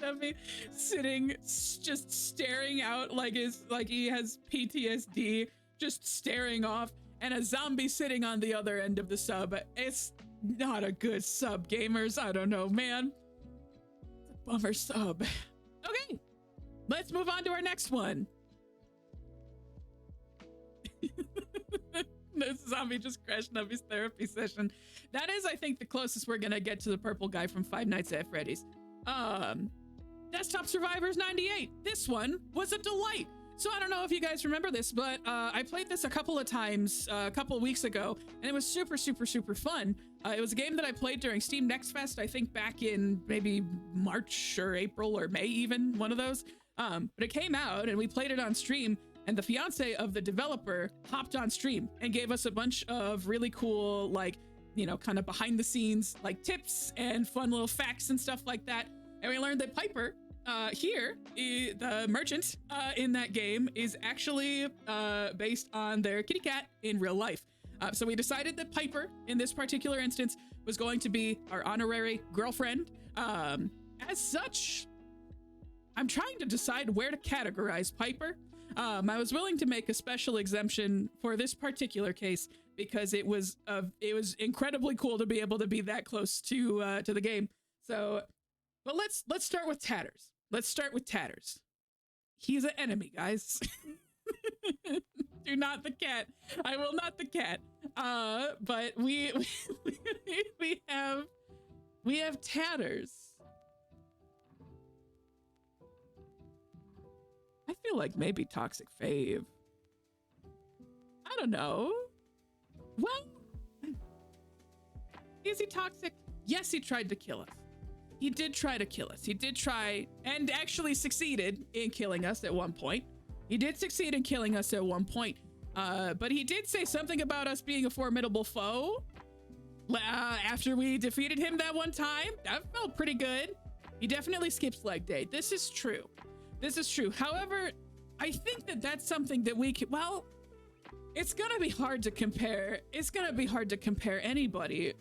Speaker 1: Nubby sitting, just staring out like he has PTSD, just staring off, and a zombie sitting on the other end of the sub. It's not a good sub, gamers. I don't know, man. It's a bummer sub. Okay, let's move on to our next one. This zombie just crashed Nubby's therapy session. That is, I think, the closest we're gonna get to the purple guy from Five Nights at Freddy's. Desktop Survivors 98. This one was a delight. So I don't know if you guys remember this, but I played this a couple of times a couple of weeks ago, and it was super, super, super fun. It was a game that I played during Steam Next Fest, I think back in maybe March or April or May even, one of those. But it came out and we played it on stream, and the fiance of the developer hopped on stream and gave us a bunch of really cool, like, you know, kind of behind the scenes, like tips and fun little facts and stuff like that. And we learned that Piper, the merchant in that game, is actually based on their kitty cat in real life. So we decided that Piper, in this particular instance, was going to be our honorary girlfriend. As such, I'm trying to decide where to categorize Piper. I was willing to make a special exemption for this particular case because it was incredibly cool to be able to be that close to the game. So, but let's start with Tatters. Let's start with Tatters. He's an enemy, guys. Do not the cat. I will not the cat. But we have Tatters. I feel like maybe toxic fave. I don't know. Well, is he toxic? Yes, he tried to kill us. He did try to kill us. He did try and actually succeeded in killing us at one point. He did succeed in killing us at one point. But he did say something about us being a formidable foe. After we defeated him that one time, that felt pretty good. He definitely skips leg day. This is true. This is true. However, I think that that's something that we can, well, it's gonna be hard to compare. It's gonna be hard to compare anybody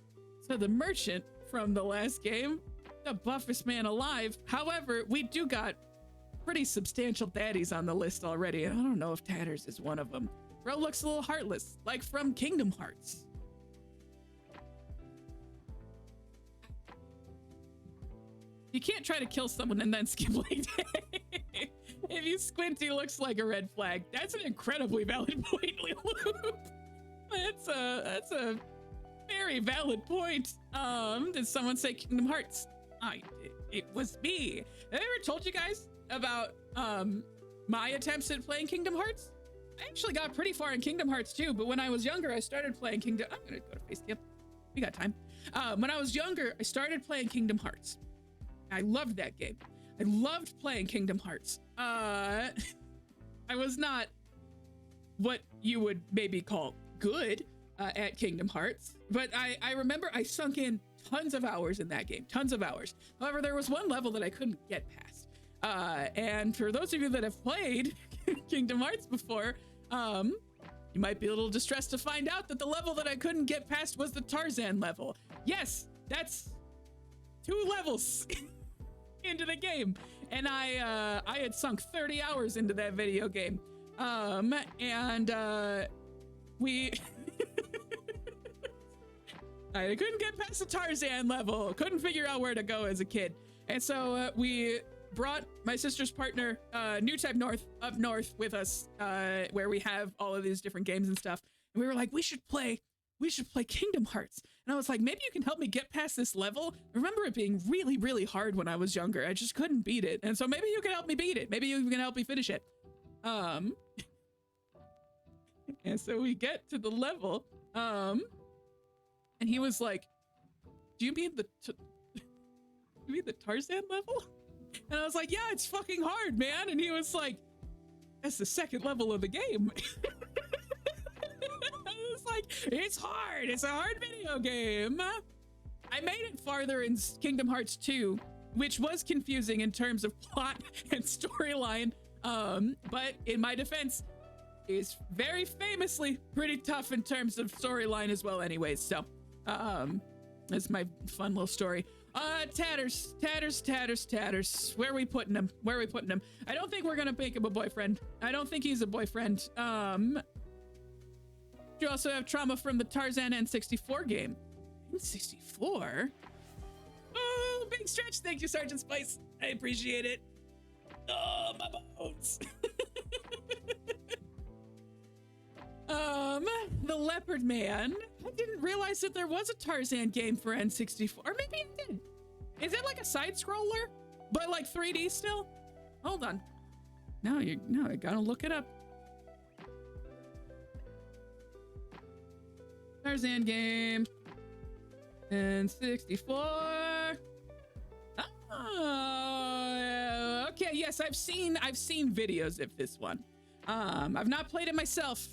Speaker 1: to the merchant from the last game, the buffest man alive. However, we do got pretty substantial daddies on the list already, and I don't know if Tatters is one of them. Bro looks a little heartless, like from Kingdom Hearts. You can't try to kill someone and then skip leg day. If you squint, he looks like a red flag. That's an incredibly valid point, Loop. That's a very valid point. Did someone say Kingdom Hearts? It was me. Have I ever told you guys about my attempts at playing Kingdom Hearts? I actually got pretty far in Kingdom Hearts too, but when I was younger, I started playing Kingdom. I'm gonna go to Facecam. We got time. When I was younger, I started playing Kingdom Hearts. I loved that game. I loved playing Kingdom Hearts. I was not what you would maybe call good at Kingdom Hearts, but I remember I sunk in tons of hours in that game, tons of hours. However, there was one level that I couldn't get past. And for those of you that have played Kingdom Hearts before, you might be a little distressed to find out that the level that I couldn't get past was the Tarzan level. Yes, that's 2 levels into the game, and I had sunk 30 hours into that video game, we I couldn't get past the Tarzan level, couldn't figure out where to go as a kid, and so we brought my sister's partner, New Type North, up north with us, where we have all of these different games and stuff. And we were like, we should play Kingdom Hearts. And I was like, maybe you can help me get past this level. I remember it being really, really hard when I was younger. I just couldn't beat it. And so maybe you can help me beat it. Maybe you can help me finish it. And so we get to the level, and he was like, do you mean the Tarzan level? And I was like, yeah, it's fucking hard, man. And he was like, that's the second level of the game. I was like, it's hard. It's a hard video game. I made it farther in Kingdom Hearts 2, which was confusing in terms of plot and storyline. But in my defense, is very famously pretty tough in terms of storyline as well anyways. So, that's my fun little story. Tatters. Where are we putting him? I don't think we're gonna make him a boyfriend. I don't think he's a boyfriend. You also have trauma from the Tarzan N64 game. N64? Oh, big stretch. Thank you, Sergeant Spice. I appreciate it. Oh, my bones. The Leopard Man. I didn't realize that there was a Tarzan game for N64. Or maybe it did. Is it like a side scroller? But like 3D still? Hold on. No, I gotta look it up. Tarzan game. N64. Oh, okay. Yes, I've seen videos of this one. I've not played it myself.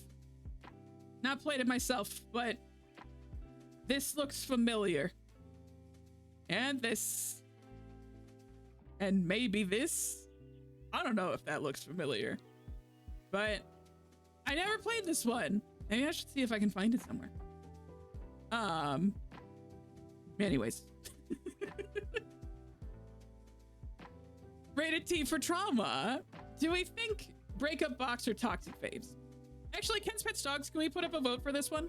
Speaker 1: But this looks familiar. And this. And maybe this. I don't know if that looks familiar. But I never played this one. Maybe I should see if I can find it somewhere. Anyways. Rated T for trauma. Do we think breakup box or toxic faves? Actually, Ken's Pets Dogs, can we put up a vote for this one?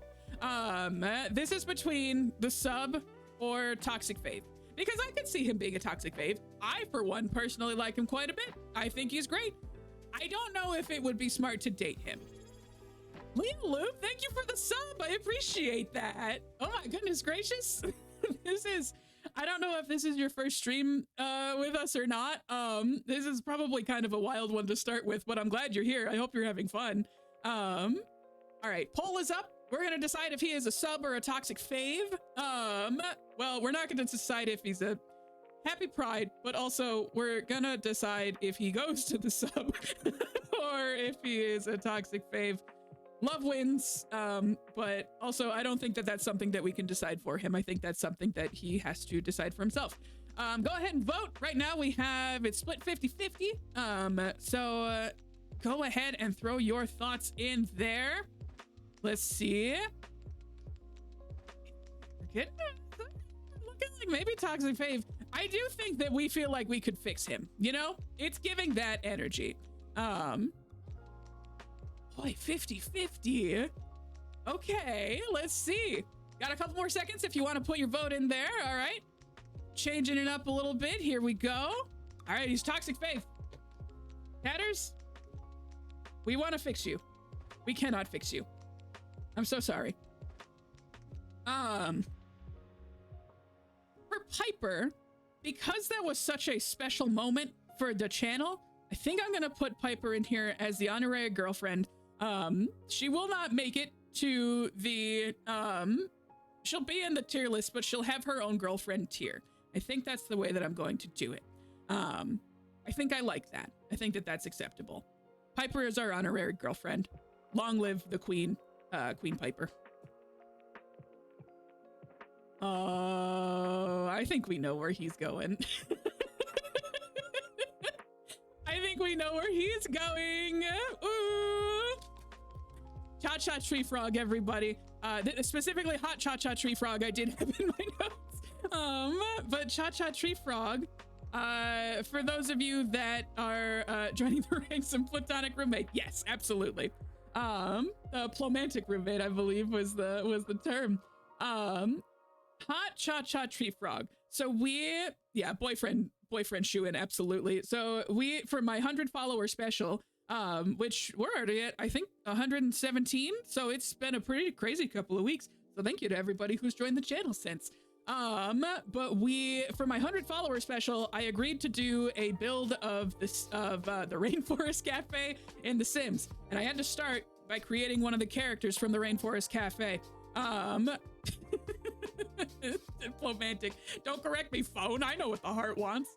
Speaker 1: This is between the sub or toxic fave. Because I could see him being a toxic fave. I, for one, personally like him quite a bit. I think he's great. I don't know if it would be smart to date him. Leah Loop, thank you for the sub. I appreciate that. Oh my goodness gracious. I don't know if this is your first stream with us or not. This is probably kind of a wild one to start with, but I'm glad you're here. I hope you're having fun. All right, poll is up. We're gonna decide if he is a sub or a toxic fave. Well, we're not gonna decide if he's a happy pride, but also we're gonna decide if he goes to the sub or if he is a toxic fave. Love wins, but also I don't think that that's something that we can decide for him. I think that's something that he has to decide for himself. Go ahead and vote. Right now we have it split 50-50. So go ahead and throw your thoughts in there. Let's see. Looking like maybe toxic fave. I do think that we feel like we could fix him. You know, it's giving that energy. Boy, 50-50. Okay, let's see. Got a couple more seconds if you want to put your vote in there. All right. Changing it up a little bit. Here we go. All right, he's toxic faith. Tatters, we want to fix you. We cannot fix you. I'm so sorry. For Piper, because that was such a special moment for the channel, I think I'm going to put Piper in here as the honorary girlfriend. She will not make it to the, she'll be in the tier list, but she'll have her own girlfriend tier. I think that's the way that I'm going to do it. I think I like that. I think that that's acceptable. Piper is our honorary girlfriend. Long live the queen, Queen Piper. Oh, I think we know where he's going. I think we know where he's going. Ooh. Cha-Cha Tree Frog, everybody. Specifically Hot Cha-Cha Tree Frog I did have in my notes. But Cha-Cha Tree Frog, for those of you that are joining the ranks of platonic roommate, yes, absolutely. Plomantic roommate, I believe was the term. Hot Cha-Cha Tree Frog. So boyfriend boyfriend shoe-in, absolutely. So for my 100 follower special, which we're already at, I think, 117. So it's been a pretty crazy couple of weeks. So thank you to everybody who's joined the channel since. But for my 100 follower special, I agreed to do a build of the Rainforest Cafe in The Sims. And I had to start by creating one of the characters from the Rainforest Cafe. Diplomatic. Don't correct me, phone. I know what the heart wants.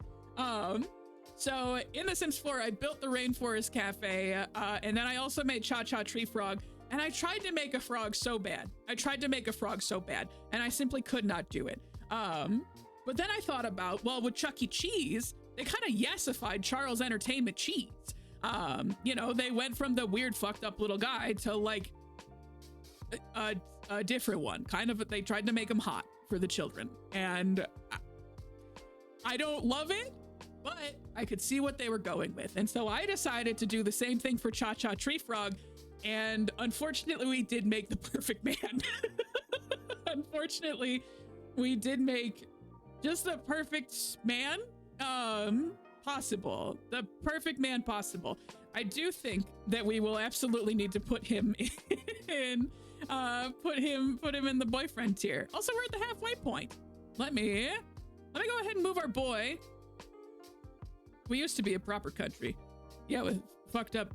Speaker 1: So in The Sims 4, I built the Rainforest Cafe, and then I also made Cha-Cha Tree Frog, and I tried to make a frog so bad. And I simply could not do it. But then I thought about, well, with Chuck E. Cheese, they kind of yesified Charles Entertainment Cheese. You know, they went from the weird, fucked up little guy to like a different one. Kind of, they tried to make him hot for the children. And I don't love it, but I could see what they were going with. And so I decided to do the same thing for Cha-Cha Tree Frog. And unfortunately, we did make the perfect man. Unfortunately, we did make just the perfect man possible. The perfect man possible. I do think that we will absolutely need to put him in put him in the boyfriend tier. Also, we're at the halfway point. Let me go ahead and move our boy. We used to be a proper country. Yeah, with fucked up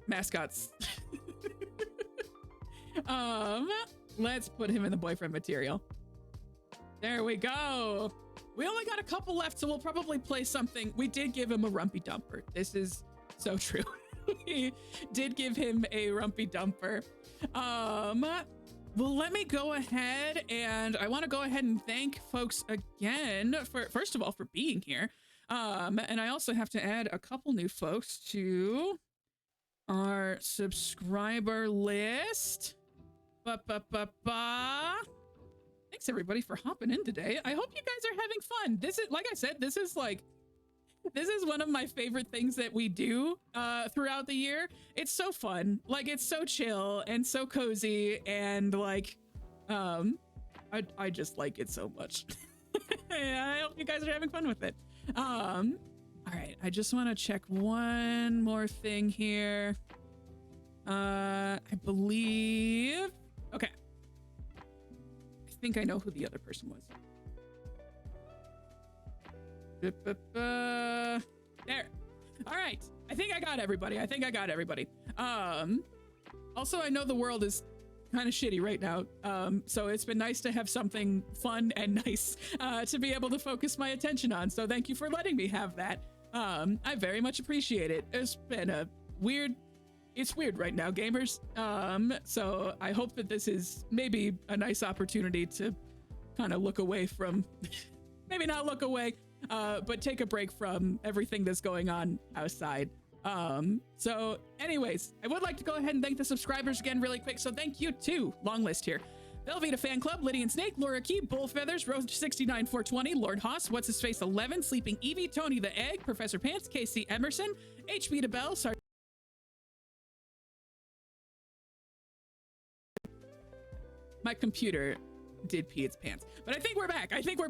Speaker 1: mascots. Let's put him in the boyfriend material. There we go. We only got a couple left, so we'll probably play something. We did give him a rumpy dumper. This is so true. We did give him a rumpy dumper. Well, let me go ahead, and I want to go ahead and thank folks again for, first of all, for being here. And I also have to add a couple new folks to our subscriber list. Thanks everybody for hopping in today. I hope you guys are having fun. This is, like I said, this is one of my favorite things that we do throughout the year. It's so fun. Like, it's so chill and so cozy, and like I just like it so much. I hope you guys are having fun with it. All right, I just want to check one more thing here. I believe, okay, I think I know who the other person was. There. All right, I think I got everybody. Also, I know the world is kind of shitty right now, so it's been nice to have something fun and nice to be able to focus my attention on, so thank you for letting me have that. I very much appreciate it. It's been it's weird right now, gamers, so I hope that this is maybe a nice opportunity to kind of look away from maybe not look away, but take a break from everything that's going on outside. So anyways, I would like to go ahead and thank the subscribers again really quick. So thank you to, long list here, Velveeta Fan Club, Lydian Snake, Laura Key, Bullfeathers, Rose 69420, Lord Haas, What's His Face 11, Sleeping Evie, Tony the Egg, Professor Pants, Casey Emerson, HB to Bell, Sergeant. My computer did pee its pants, but I think we're back. I think we're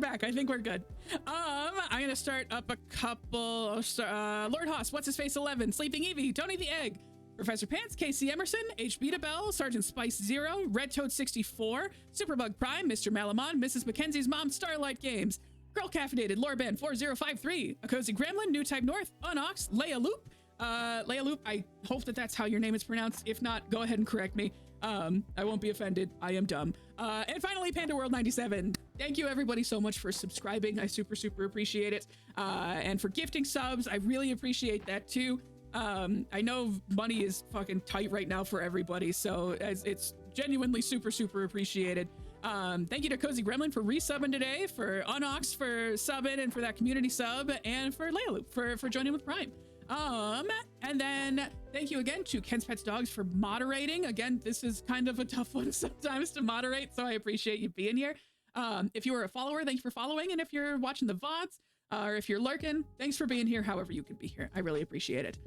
Speaker 1: good. I'm gonna start up a couple. Lord Haas, What's His Face 11, Sleeping Evie, Tony the Egg, Professor Pants, Casey Emerson, HB to Bell, Sergeant Spice 0, Red Toad 64, Superbug Prime, Mr. Malamon, Mrs. Mackenzie's Mom, Starlight Games, Girl Caffeinated, Lorband 4053, A Cozy Gremlin, New Type North, Unox, Leia Loop. Leia Loop, I hope that that's how your name is pronounced. If not, go ahead and correct me. I won't be offended. I am dumb. And finally, Panda World 97. Thank you everybody so much for subscribing. I super appreciate it. And for gifting subs, I really appreciate that too. I know money is fucking tight right now for everybody, so it's genuinely super appreciated. Thank you to Cozy Gremlin for resubbing today, for Unox for subbing and for that community sub, and for Leia Loop for joining with Prime. And then thank you again to Ken's Pets Dogs for moderating. Again, this is kind of a tough one sometimes to moderate, so I appreciate you being here. If you were a follower, thanks for following, and if you're watching the VODs, or if you're lurking, thanks for being here however you can be here. I really appreciate it.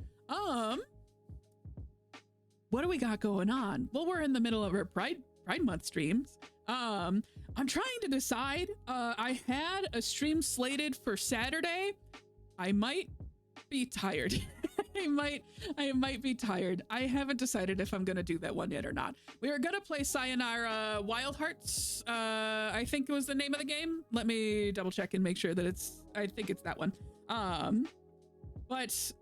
Speaker 1: What do we got going on? Well, we're in the middle of our Pride Month streams. I'm trying to decide. I had a stream slated for Saturday, I might be tired. I might be tired. I haven't decided if I'm gonna do that one yet or not. We were gonna play Sayonara Wild Hearts. I think it was the name of the game. Let me double check and make sure that I think it's that one. But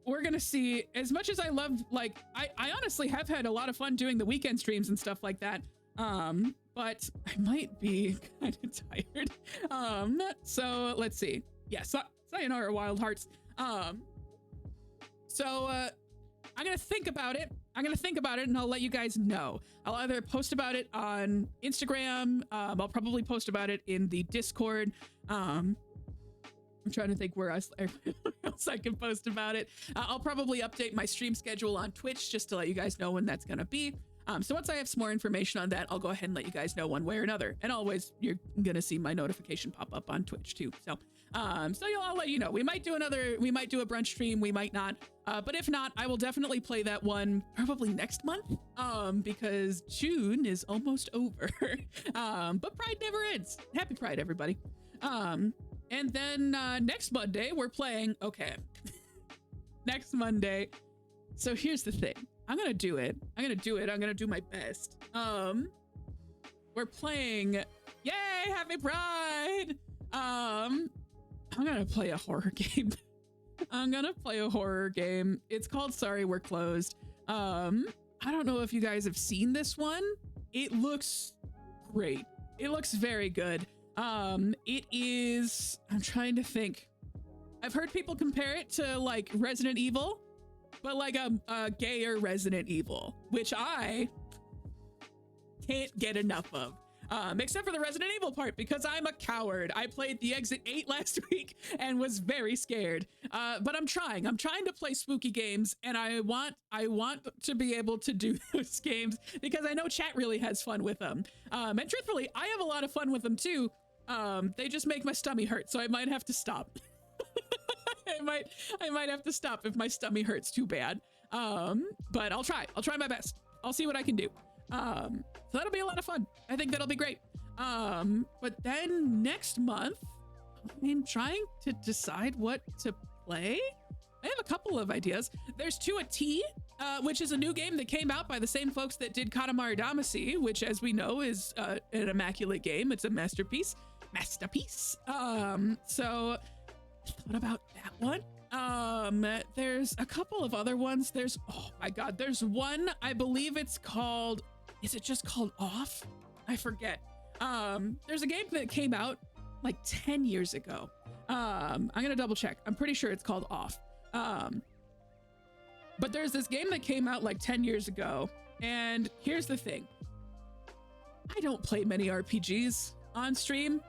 Speaker 1: we're gonna see. As much as I love, like, I honestly have had a lot of fun doing the weekend streams and stuff like that. But I might be kind of tired. So let's see. Yeah, Sayonara Wild Hearts. So I'm gonna think about it. And I'll let you guys know. I'll either post about it on Instagram. I'll probably post about it in the Discord. I'm trying to think where else I can post about it. I'll probably update my stream schedule on Twitch just to let you guys know when that's gonna be. So once I have some more information on that, I'll go ahead and let you guys know one way or another. And always, you're gonna see my notification pop up on Twitch too. So I'll let you know. We might do a brunch stream, we might not. But if not, I will definitely play that one probably next month. Because June is almost over. But Pride never ends. Happy Pride, everybody. And then next Monday we're playing. Okay. Next Monday. So here's the thing. I'm gonna do it. I'm gonna do my best. We're playing. Yay! Happy Pride! I'm gonna play a horror game. It's called Sorry We're Closed. I don't know if you guys have seen this one. It looks great. It looks very good. It is. I'm trying to think. I've heard people compare it to like Resident Evil, but like a gayer Resident Evil, which I can't get enough of. Except for the Resident Evil part, because I'm a coward. I played the Exit 8 last week and was very scared. But I'm trying to play spooky games, and I want to be able to do those games because I know chat really has fun with them. And truthfully, I have a lot of fun with them too. They just make my stomach hurt, so I might have to stop. I might have to stop if my stomach hurts too bad. But I'll try my best. I'll see what I can do. So that'll be a lot of fun. I think that'll be great. But then next month, I'm trying to decide what to play. I have a couple of ideas. There's 2 a T, which is a new game that came out by the same folks that did Katamari Damacy, which, as we know, is an immaculate game. It's a masterpiece. So what about that one? There's a couple of other ones. Oh my God, there's one, I believe it's called, is it just called Off? I forget. There's a game that came out like 10 years ago. I'm gonna double check. I'm pretty sure it's called Off. But there's this game that came out like 10 years ago. And here's the thing. I don't play many RPGs on stream.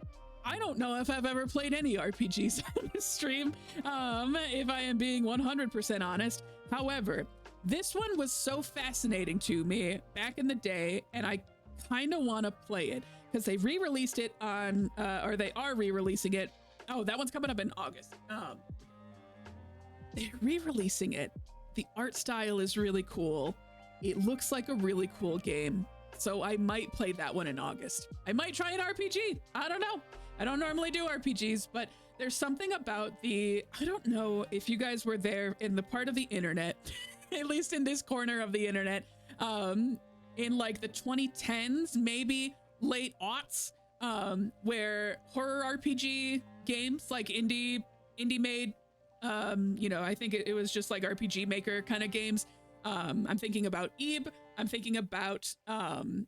Speaker 1: I don't know if I've ever played any RPGs on the stream, if I am being 100% honest. However, this one was so fascinating to me back in the day, and I kind of want to play it because they re-released it on, or they are re-releasing it. Oh, that one's coming up in August. They're re-releasing it. The art style is really cool. It looks like a really cool game. So I might play that one in August. I might try an RPG. I don't know. I don't normally do RPGs, but there's something about I don't know if you guys were there in the part of the internet, at least in this corner of the internet, in like the 2010s, maybe late aughts, where horror RPG games, like indie made, I think it was just like RPG Maker kind of games. I'm thinking about Ebe. I'm thinking about, oh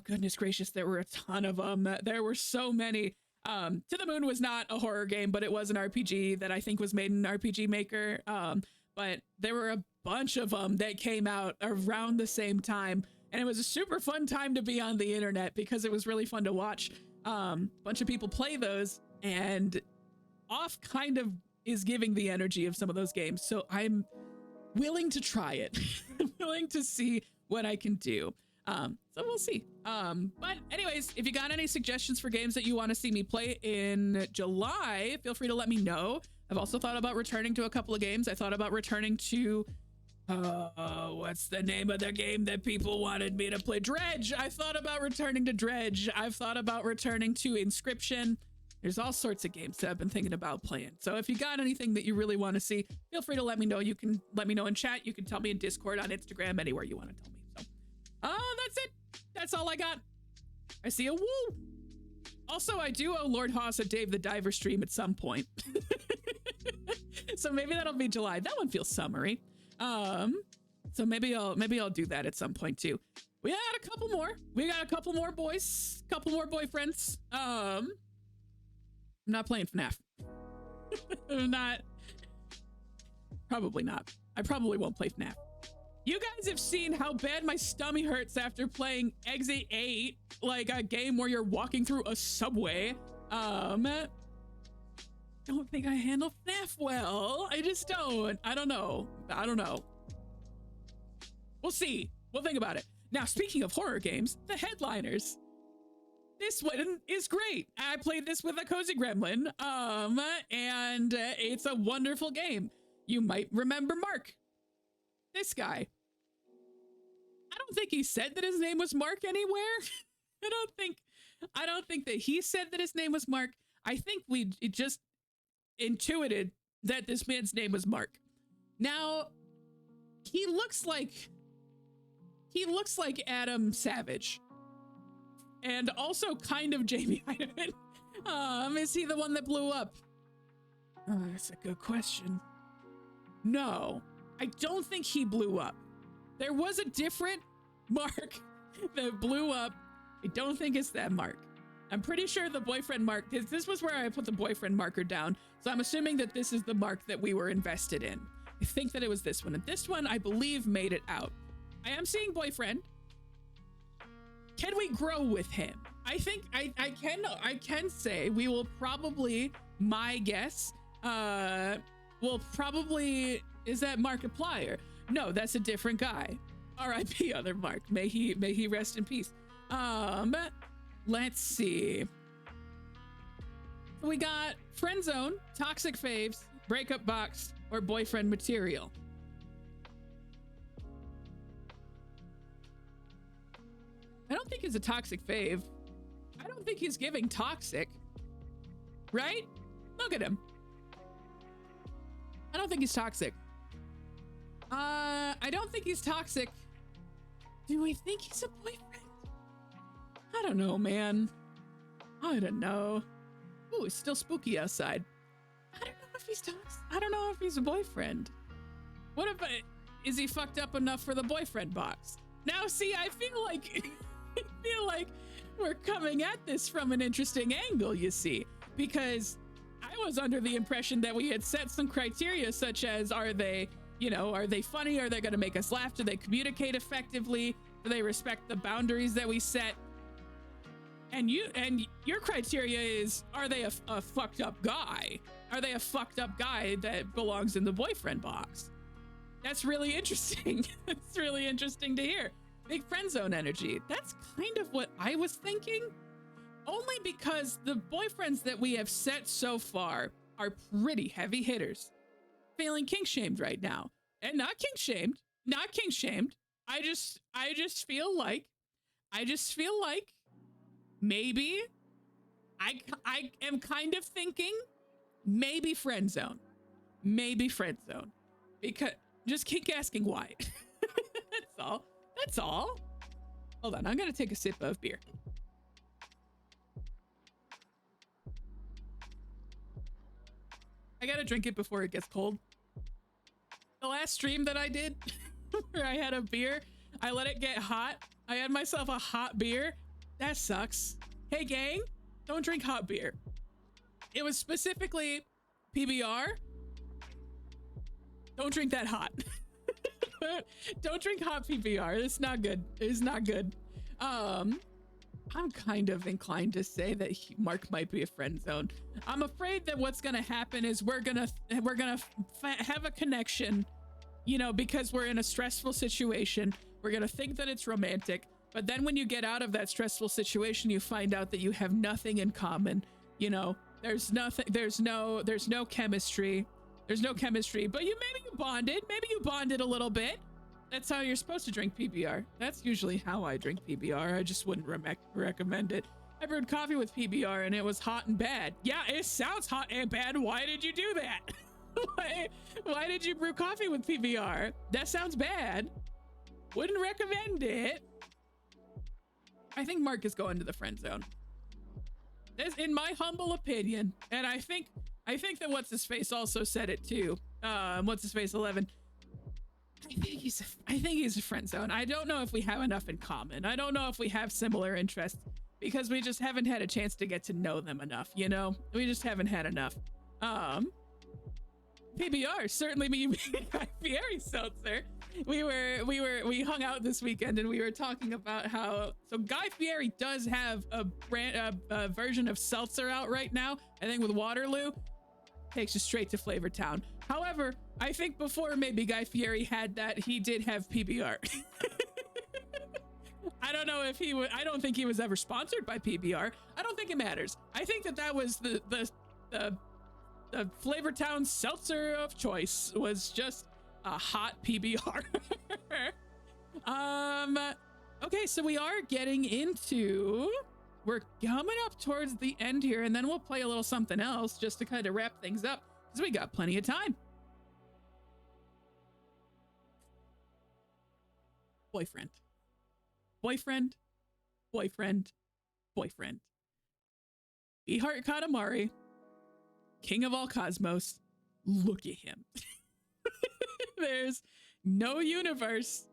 Speaker 1: goodness gracious, there were a ton of them. There were so many. To the Moon was not a horror game, but it was an RPG that I think was made in RPG Maker. But there were a bunch of them that came out around the same time. And it was a super fun time to be on the internet because it was really fun to watch a bunch of people play those, and Off kind of is giving the energy of some of those games. So I'm willing to try it. I'm willing to see what I can do. So we'll see. But anyways, if you got any suggestions for games that you want to see me play in July, feel free to let me know. I've also thought about returning to a couple of games. I thought about returning to, what's the name of the game that people wanted me to play? Dredge. I thought about returning to Dredge. I've thought about returning to Inscription. There's all sorts of games that I've been thinking about playing. So if you got anything that you really want to see, feel free to let me know. You can let me know in chat. You can tell me in Discord, on Instagram, anywhere you want to tell me. So, that's it. That's all I got. I see a woo. Also, I do owe Lord Haas a Dave the Diver stream at some point. So maybe that'll be July. That one feels summery. So maybe I'll do that at some point too. We got a couple more. We got a couple more boys, couple more boyfriends. I'm not playing FNAF. I'm not. Probably not. I probably won't play FNAF. You guys have seen how bad my stomach hurts after playing Exit 8, like a game where you're walking through a subway. Don't think I handle FNAF well. I just don't. I don't know. We'll see. We'll think about it. Now, speaking of horror games, the headliners. This one is great. I played this with a Cozy Gremlin, and it's a wonderful game. You might remember Mark. This guy. I don't think he said that his name was Mark anywhere. I don't think that he said that his name was Mark. I think it just intuited that this man's name was Mark. Now, he looks like Adam Savage. And also kind of Jamie Hyneman. Is he the one that blew up? Oh, that's a good question. No, I don't think he blew up. There was a different Mark that blew up. I don't think it's that Mark. I'm pretty sure the boyfriend Mark, this was where I put the boyfriend marker down. So I'm assuming that this is the Mark that we were invested in. I think that it was this one. And this one, I believe, made it out. I am seeing boyfriend. Can we grow with him? I think I can say we will probably, my guess, will probably, is that Markiplier? No, that's a different guy. R.I.P. other Mark. May he rest in peace. Let's see. We got friend zone, toxic faves, breakup box, or boyfriend material. I don't think he's a toxic fave. I don't think he's giving toxic. Right? Look at him. I don't think he's toxic. I don't think he's toxic. Do we think he's a boyfriend? I don't know, man. I don't know. Ooh, it's still spooky outside. I don't know if he's toxic. I don't know if he's a boyfriend. What if is he fucked up enough for the boyfriend box? Now, see, I feel like we're coming at this from an interesting angle, you see, because I was under the impression that we had set some criteria such as, are they funny? Are they going to make us laugh? Do they communicate effectively? Do they respect the boundaries that we set? And your criteria is, are they a fucked up guy? Are they a fucked up guy that belongs in the boyfriend box? That's really interesting. It's really interesting to hear. Big friend zone energy. That's kind of what I was thinking. Only because the boyfriends that we have set so far are pretty heavy hitters. Feeling kink shamed right now. And not kink shamed. Not kink shamed. I just feel like maybe I am kind of thinking maybe friend zone. Maybe friend zone. Because just keep asking why. That's all. That's all. Hold on, I'm gonna take a sip of beer. I gotta drink it before it gets cold. The last stream that I did where I had a beer, I let it get hot. I had myself a hot beer. That sucks. Hey gang, don't drink hot beer. It was specifically PBR. Don't drink that hot. Don't drink hot PBR. It's not good. It's not good. I'm kind of inclined to say that Mark might be a friend zone. I'm afraid that what's gonna happen is we're gonna have a connection, you know, because we're in a stressful situation. We're gonna think that it's romantic, but then when you get out of that stressful situation, you find out that you have nothing in common. You know, there's nothing. There's no chemistry. There's no chemistry, but maybe you bonded a little bit. That's how you're supposed to drink PBR. That's usually how I drink PBR. I just wouldn't recommend it I brewed coffee with PBR and it was hot and bad. Yeah, it sounds hot and bad. Why did you do that? Why did you brew coffee with PBR? That sounds bad. Wouldn't recommend it. I think Mark is going to the friend zone. This, in my humble opinion, and I think that what's his face also said it too. What's his face 11. I think he's a friend zone. I don't know if we have enough in common. I don't know if we have similar interests because we just haven't had a chance to get to know them enough, you know? We just haven't had enough. PBR, certainly me Fieri Seltzer. We hung out this weekend and we were talking about how, so Guy Fieri does have a version of seltzer out right now, I think with Waterloo. Takes you straight to Flavor Town. However, I think before maybe Guy Fieri had that, he did have PBR. I don't know if he would, I don't think he was ever sponsored by PBR. I don't think it matters. I think that was the Flavor Town seltzer of choice was just a hot PBR. Okay, so we are getting into, we're coming up towards the end here, and then we'll play a little something else just to kind of wrap things up because we got plenty of time. Boyfriend. Boyfriend. Boyfriend. Boyfriend. Ihart Katamari, king of all cosmos. Look at him. There's no universe.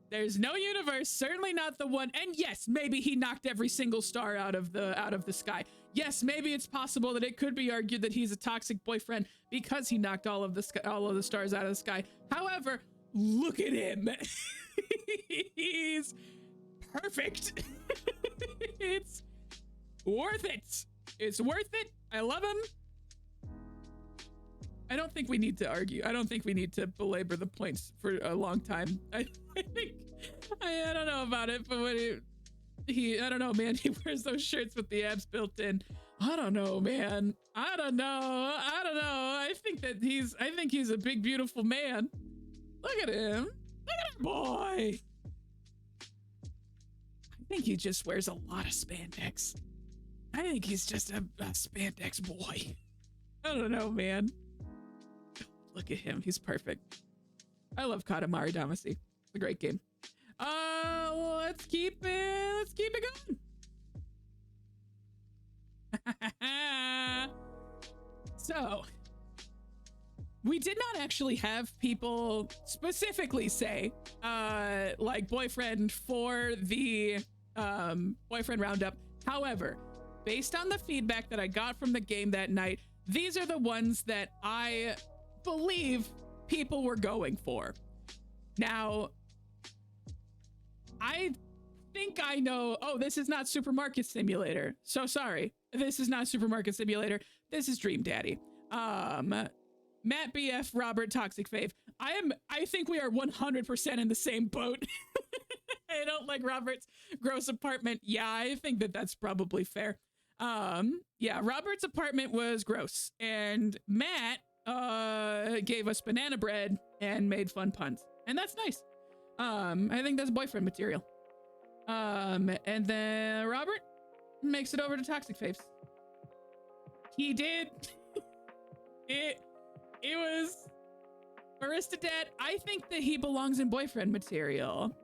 Speaker 1: There's no universe, certainly not the one. And yes, maybe he knocked every single star out of the sky. Yes, maybe it's possible that it could be argued that he's a toxic boyfriend because he knocked all of the stars out of the sky. However, look at him. He's perfect. It's worth it. It's worth it. I love him. I don't think we need to argue. I don't think we need to belabor the points for a long time. I think, I don't know about it, but when I don't know, man, he wears those shirts with the abs built in. I don't know, man. I don't know. I think he's a big, beautiful man. Look at him. Look at him, boy. I think he just wears a lot of spandex. I think he's just a spandex boy. I don't know, man. Look at him. He's perfect. I love Katamari Damacy. It's a great game. Let's keep it going. So, we did not actually have people specifically say, like boyfriend for the boyfriend roundup. However, based on the feedback that I got from the game that night, these are the ones that I believe people were going for. Now, I think I know. Oh, this is not Supermarket Simulator. So sorry. This is not Supermarket Simulator. This is Dream Daddy. Matt BF, Robert, Toxic Fave. I think we are 100% in the same boat. I don't like Robert's gross apartment. Yeah, I think that that's probably fair. Yeah, Robert's apartment was gross, and Matt gave us banana bread and made fun puns, and that's nice. I think that's boyfriend material. And then Robert makes it over to Toxic Faves. He did. It was Barista Dad. I think that he belongs in boyfriend material.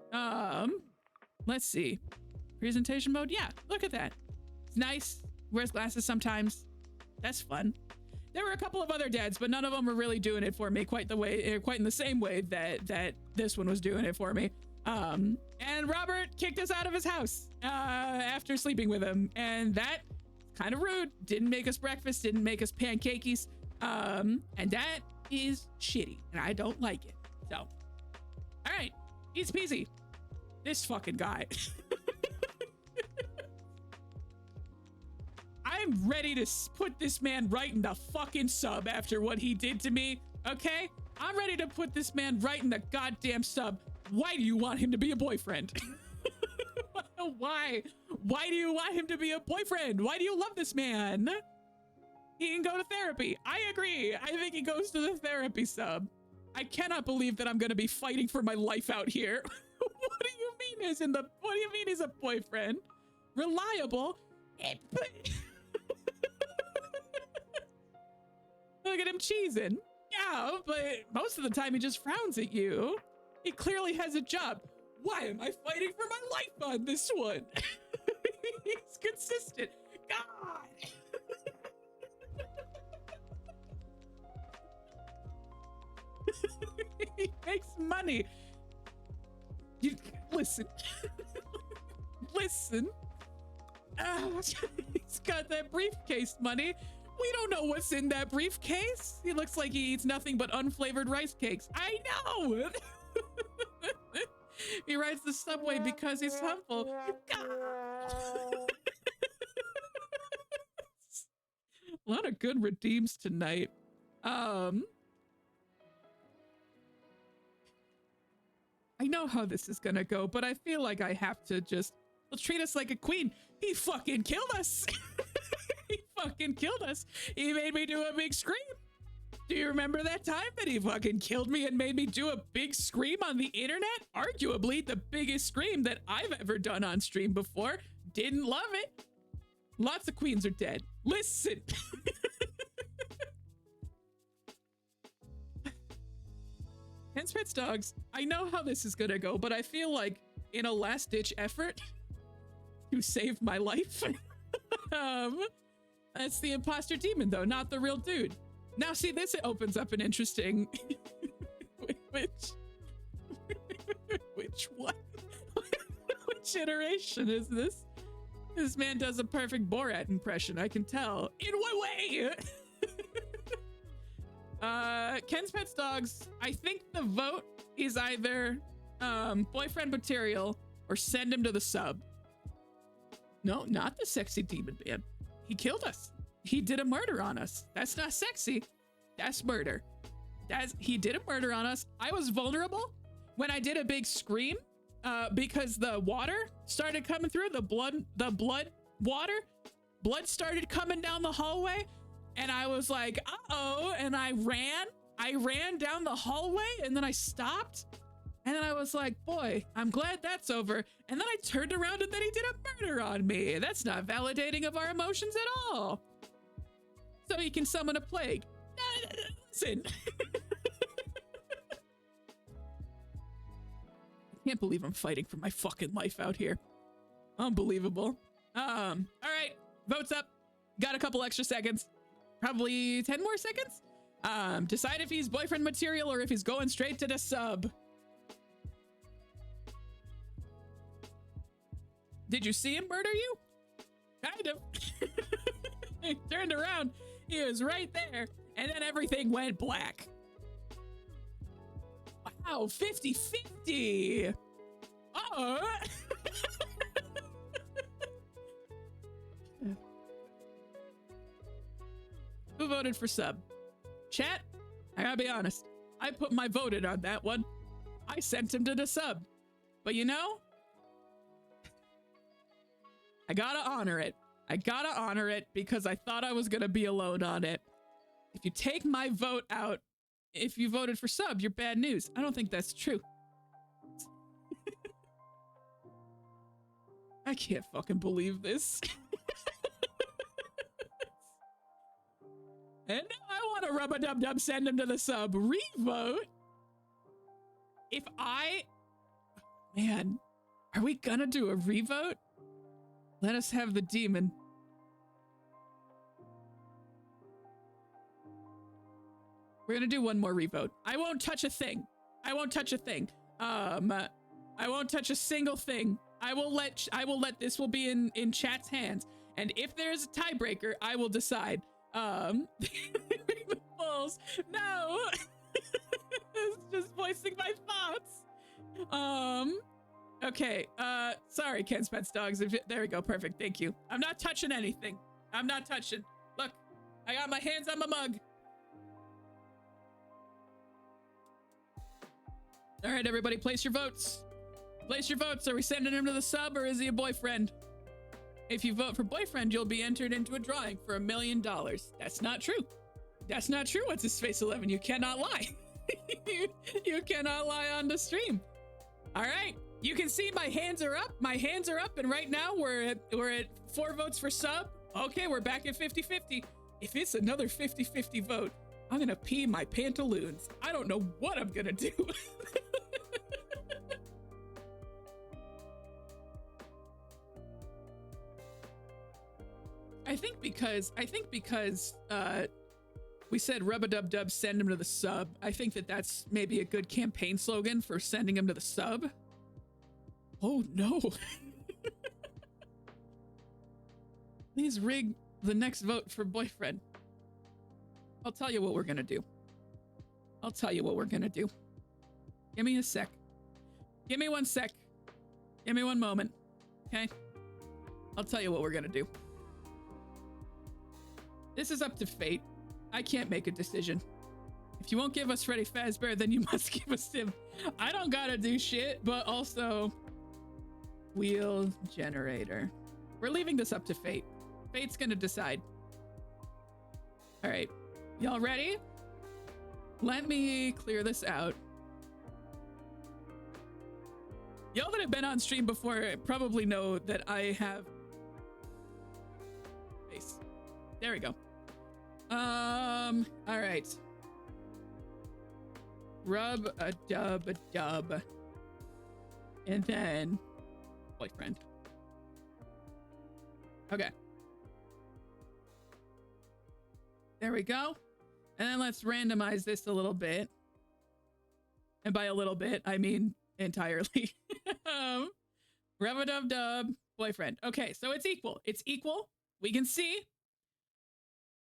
Speaker 1: Let's see. Presentation mode. Yeah, look at that. It's nice. Wears glasses sometimes. That's fun. There were a couple of other dads, but none of them were really doing it for me quite in the same way that this one was doing it for me. And Robert kicked us out of his house after sleeping with him, and that kind of rude. Didn't make us breakfast, didn't make us pancakes, and that is shitty, and I don't like it. So, all right, easy peasy. This fucking guy. I'm ready to put this man right in the fucking sub after what he did to me, okay? I'm ready to put this man right in the goddamn sub. Why do you want him to be a boyfriend? Why? Why do you want him to be a boyfriend? Why do you love this man? He can go to therapy. I agree. I think he goes to the therapy sub. I cannot believe that I'm going to be fighting for my life out here. What do you mean he's a boyfriend? Reliable Look at him cheesing. Yeah, but most of the time he just frowns at you. He clearly has a job. Why am I fighting for my life on this one? He's consistent. God. He makes money. You listen. Listen. He's got that briefcase money. We don't know what's in that briefcase. He looks like he eats nothing but unflavored rice cakes. I know. He rides the subway because he's humble. A lot of good redeems tonight. I know how this is gonna go, but I feel like I have to just treat us like a queen. He fucking killed us. He fucking killed us. He made me do a big scream. Do you remember that time that he fucking killed me and made me do a big scream on the internet? Arguably the biggest scream that I've ever done on stream before. Didn't love it. Lots of queens are dead. Listen. Hence Pets Dogs, I know how this is gonna go, but I feel like in a last-ditch effort to save my life, that's the imposter demon though, not the real dude. Now see, this opens up an interesting which one? Which iteration is this? This man does a perfect Borat impression, I can tell. In what way? Ken's Pets Dogs, I think the vote is either boyfriend material or send him to the sub. No, not the sexy demon man. He killed us. He did a murder on us. That's not sexy. That's murder. He did a murder on us. I was vulnerable when I did a big scream because the water started coming through, the blood started coming down the hallway, and I was like, uh-oh, and I ran down the hallway, and then I stopped, and then I was like, boy, I'm glad that's over. And then I turned around and then he did a murder on me. That's not validating of our emotions at all. So he can summon a plague. Listen. I can't believe I'm fighting for my fucking life out here. Unbelievable. All right, votes up. Got a couple extra seconds. Probably 10 more seconds. Decide if he's boyfriend material or if he's going straight to the sub. Did you see him murder you? Kind of. He turned around. He was right there. And then everything went black. Wow, 50-50. Uh-oh. Who voted for sub? Chat, I gotta be honest. I put my vote in on that one. I sent him to the sub. But you know, I gotta honor it. I gotta honor it because I thought I was gonna be alone on it. If you take my vote out, if you voted for sub, you're bad news. I don't think that's true. I can't fucking believe this. And now I want to rub-a-dub-dub send him to the sub. Revote? If I... Man, are we gonna do a revote? Let us have the demon. We're gonna do one more revote. I won't touch a thing. I won't touch a thing. I won't touch a single thing. I will let this will be in chat's hands. And if there's a tiebreaker, I will decide. The balls. No. It's just voicing my thoughts. Okay. Sorry, Ken's Pets Dogs. There we go. Perfect. Thank you. I'm not touching anything. I'm not touching. Look, I got my hands on my mug. All right, everybody, place your votes. Place your votes. Are we sending him to the sub or is he a boyfriend? If you vote for boyfriend, you'll be entered into a drawing for $1 million. That's not true. That's not true. What's his face 11? You cannot lie. you cannot lie on the stream. All right. You can see my hands are up. My hands are up, and right now we're at 4 votes for sub. Okay, we're back at 50-50. If it's another 50-50 vote, I'm gonna pee my pantaloons. I don't know what I'm gonna do. I think because we said rub-a-dub-dub, send him to the sub. I think that's maybe a good campaign slogan for sending him to the sub. Oh no. Please rig the next vote for boyfriend. I'll tell you what we're gonna do. I'll tell you what we're gonna do. Give me a sec. Give me 1 sec. Give me 1 moment. Okay? I'll tell you what we're gonna do. This is up to fate. I can't make a decision. If you won't give us Freddy Fazbear, then you must give us him. I don't gotta do shit, but also wheel generator. We're leaving this up to fate. Fate's gonna decide. All right, y'all ready? Let me clear this out. Y'all that have been on stream before probably know that I have face. There we go. All right. Rub-a-dub-a-dub. And then boyfriend. Okay. There we go. And then let's randomize this a little bit. And by a little bit, I mean entirely. Rub-a-dub-dub, boyfriend. Okay, so it's equal. It's equal. We can see.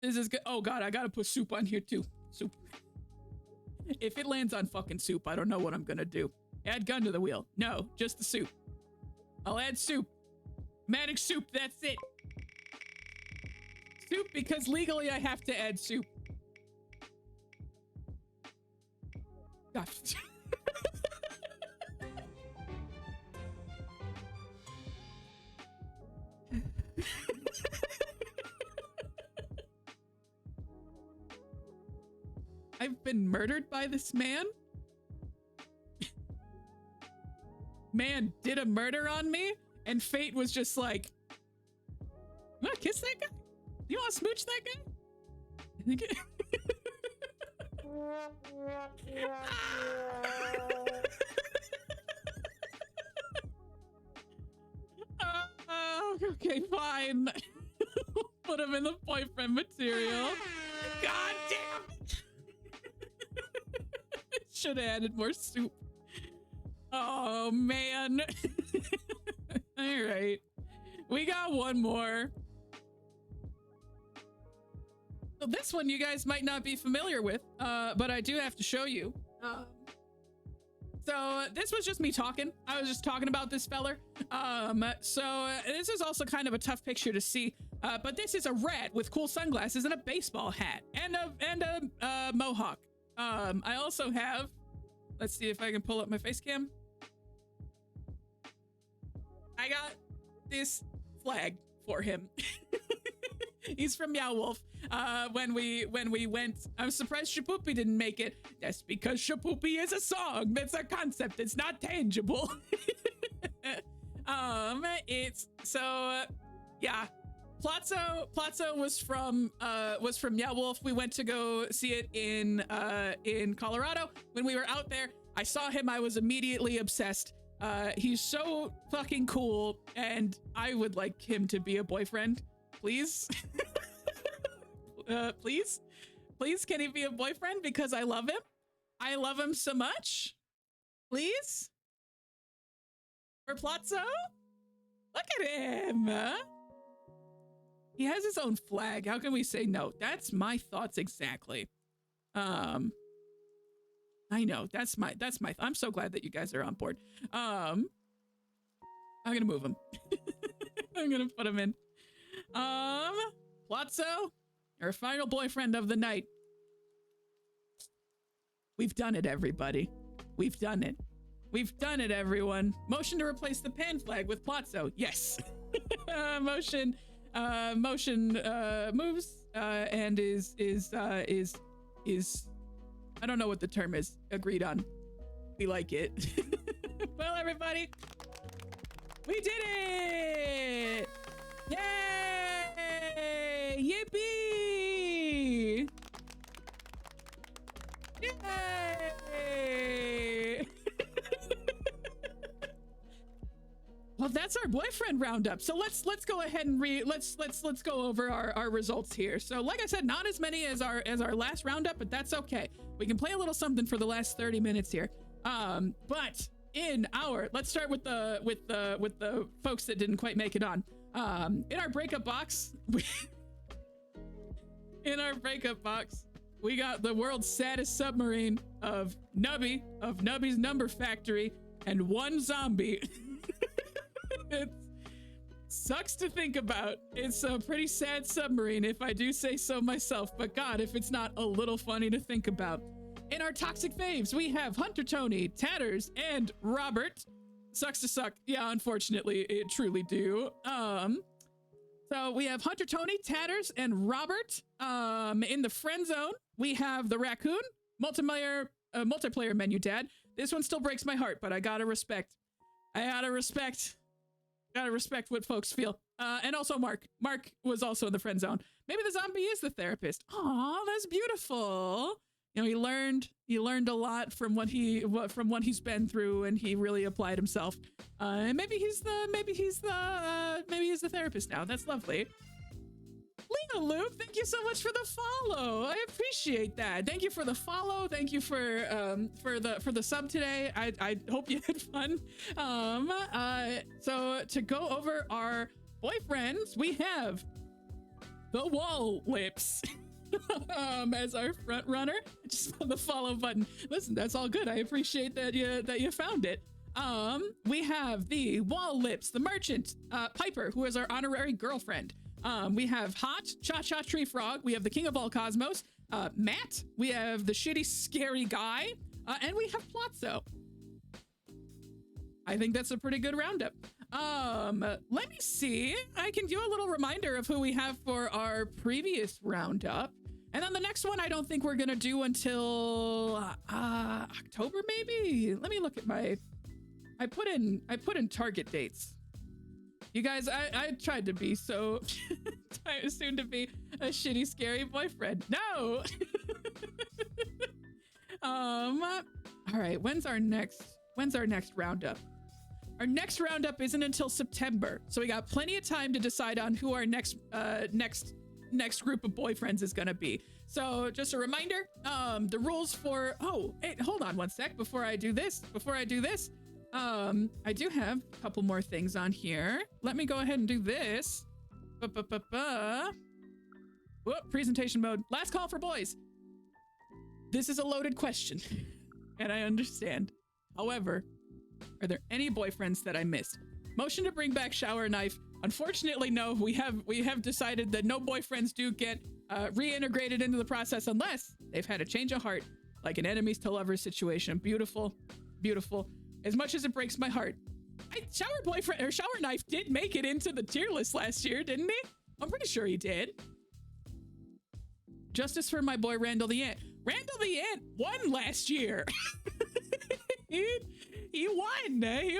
Speaker 1: This is good. Oh god, I gotta put soup on here too. Soup. If it lands on fucking soup, I don't know what I'm gonna do. Add gun to the wheel. No, just the soup. I'll add soup. Magic soup, that's it. Soup, because legally I have to add soup. God. I've been murdered by this man? Man did a murder on me, and fate was just like, you wanna kiss that guy? You wanna smooch that guy? Okay, fine. Put him in the boyfriend material. God damn it! Should have added more soup. Oh man. All right, we got one more. So this one you guys might not be familiar with, but I do have to show you. So this was just me talking. I was just talking about this feller. So this is also kind of a tough picture to see, but this is a rat with cool sunglasses and a baseball hat and a mohawk. I also have, let's see if I can pull up my face cam. I got this flag for him. He's from Meow Wolf. When we went, I'm surprised Shapoopy didn't make it. That's because Shapoopy is a song. That's a concept. It's not tangible. It's so yeah. Plazzo was from Meow Wolf. We went to go see it in Colorado. When we were out there, I saw him. I was immediately obsessed. He's so fucking cool, and I would like him to be a boyfriend. Please. Please, can he be a boyfriend? Because I love him. I love him so much. Please. For Plazzo? Look at him. He has his own flag. How can we say no? That's my thoughts exactly. I know. That's my I'm so glad that you guys are on board. I'm gonna move him. I'm gonna put him in. Plazzo, our final boyfriend of the night. We've done it, everybody. We've done it. We've done it, everyone. Motion to replace the pan flag with Plazzo. Yes. Motion moves and is I don't know what the term is. Agreed on. We like it. Well, everybody, we did it! Yay! Yippee! Yay! Well, that's our boyfriend roundup. So let's go ahead and let's go over our results here. So like I said, not as many as our last roundup, but that's okay. We can play a little something for the last 30 minutes here. But in our, let's start with the folks that didn't quite make it on. In our breakup box, we got the world's saddest submarine of Nubby, of Nubby's Number Factory, and one zombie. It sucks to think about. It's a pretty sad submarine, if I do say so myself, but God, if it's not a little funny to think about. In our toxic faves, we have Hunter Tony, Tatters, and Robert. Sucks to suck. Yeah, unfortunately, it truly do. So we have Hunter Tony, Tatters, and Robert. In the friend zone, we have the Raccoon, multiplayer menu dad. This one still breaks my heart, but I gotta respect what folks feel. And also Mark was also in the friend zone. Maybe the zombie is the therapist. Aw, that's beautiful. You know, he learned a lot from what he's been through, and he really applied himself. And maybe he's the therapist now. That's lovely. Lena Loop, thank you so much for the follow. I appreciate that. Thank you for the follow. Thank you for the sub today. I hope you had fun. So to go over our boyfriends, we have the Wall Lips as our front runner. Just on the follow button. Listen, that's all good. I appreciate that you found it. We have the Wall Lips, the merchant, Piper, who is our honorary girlfriend. We have Hot, Cha-Cha Tree Frog. We have the King of All Cosmos, Matt. We have the shitty, scary guy. And we have Plotso. I think that's a pretty good roundup. Let me see. I can do a little reminder of who we have for our previous roundup. And then the next one, I don't think we're going to do until October, maybe? Let me look at my... I put in target dates. You guys, I tried to be so soon to be a shitty, scary boyfriend. No. All right. When's our next roundup? Our next roundup isn't until September, so we got plenty of time to decide on who our next group of boyfriends is gonna be. So just a reminder, the rules for. Oh, hey, hold on one sec before I do this. I do have a couple more things on here. Let me go ahead and do this. Whoop, presentation mode. Last call for boys. This is a loaded question, and I understand. However, are there any boyfriends that I missed? Motion to bring back shower knife. Unfortunately, no. We have decided that no boyfriends do get reintegrated into the process unless they've had a change of heart, like an enemies to lovers situation. Beautiful, beautiful. As much as it breaks my heart, shower knife did make it into the tier list last year, didn't he? I'm pretty sure he did. Justice for my boy Randall the Ant. Randall the Ant won last year. He won. He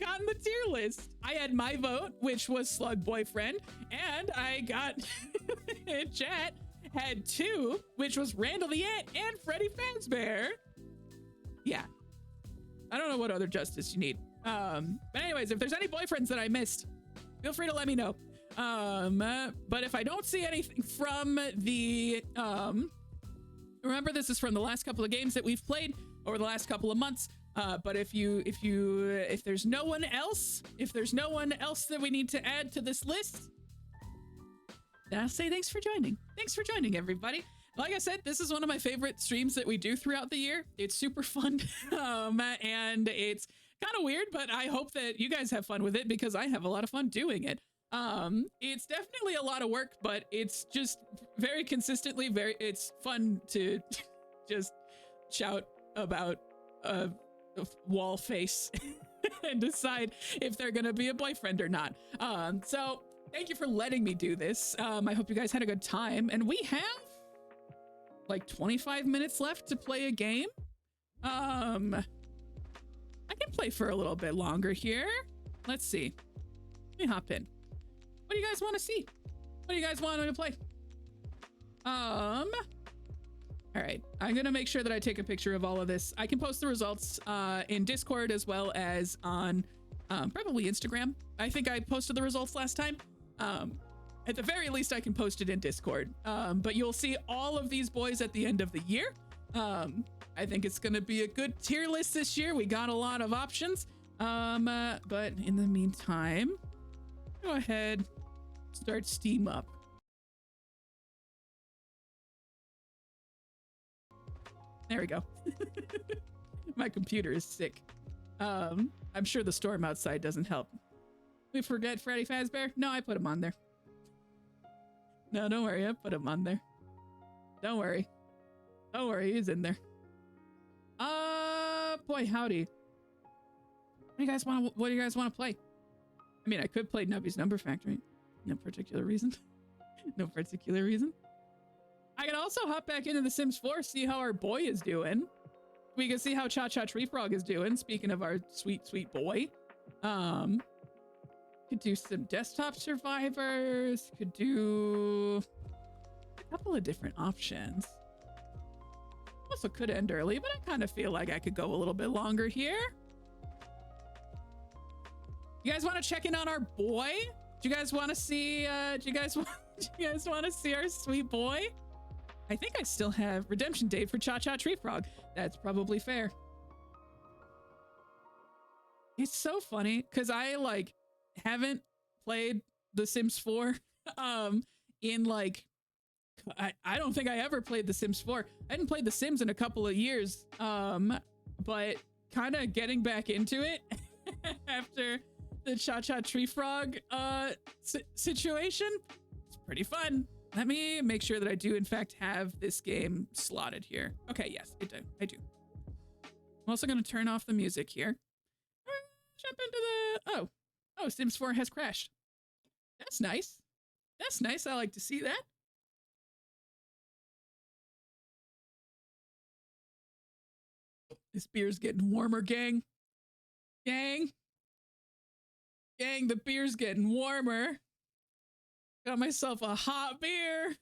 Speaker 1: got in the tier list. I had my vote, which was Slug Boyfriend, and I got chat had 2, which was Randall the Ant and Freddy Fazbear. Yeah. I don't know what other justice you need. But anyways, if there's any boyfriends that I missed, feel free to let me know. But if I don't see anything from the, remember this is from the last couple of games that we've played over the last couple of months. But if there's no one else that we need to add to this list, then I'll say thanks for joining. Thanks for joining, everybody. Like I said, this is one of my favorite streams that we do throughout the year. It's super fun, and it's kind of weird, but I hope that you guys have fun with it because I have a lot of fun doing it. It's definitely a lot of work, but it's just very consistently it's fun to just shout about a wall face and decide if they're gonna be a boyfriend or not. So thank you for letting me do this. I hope you guys had a good time, and we have like 25 minutes left to play a game. I can play for a little bit longer here. Let's see. Let me hop in. What do you guys want to see? What do you guys want to play? All right, I'm gonna make sure that I take a picture of all of this. I can post the results in Discord as well as on probably Instagram. I think I posted the results last time. At the very least, I can post it in Discord. But you'll see all of these boys at the end of the year. I think it's gonna be a good tier list this year. We got a lot of options. But in the meantime, go ahead, start Steam up. There we go. My computer is sick. I'm sure the storm outside doesn't help. We forget Freddy Fazbear? No, I put him on there. No, don't worry, I put him on there. Don't worry. Don't worry, he's in there. Boy, howdy. What do you guys want to play? I mean, I could play Nubby's Number Factory. No particular reason. No particular reason. I can also hop back into The Sims 4, see how our boy is doing. We can see how Cha-Cha Tree Frog is doing, speaking of our sweet, sweet boy. Could do some desktop survivors, could do a couple of different options. Also could end early, but I kind of feel like I could go a little bit longer here. You guys want to check in on our boy? Do you guys want to see, do you guys want to see our sweet boy? I think I still have redemption date for Cha-Cha Tree Frog. That's probably fair. It's so funny because I like haven't played The Sims 4 in like I don't think I ever played The Sims 4. I hadn't played The Sims in a couple of years, but kind of getting back into it after the Cha-Cha Tree Frog situation. It's pretty fun. Let me make sure that I do in fact have this game slotted here. Okay, yes, I do. I'm also going to turn off the music here. Jump into the oh, Sims 4 has crashed. That's nice. That's nice. I like to see that. This beer's getting warmer, gang. Gang, the beer's getting warmer. Got myself a hot beer.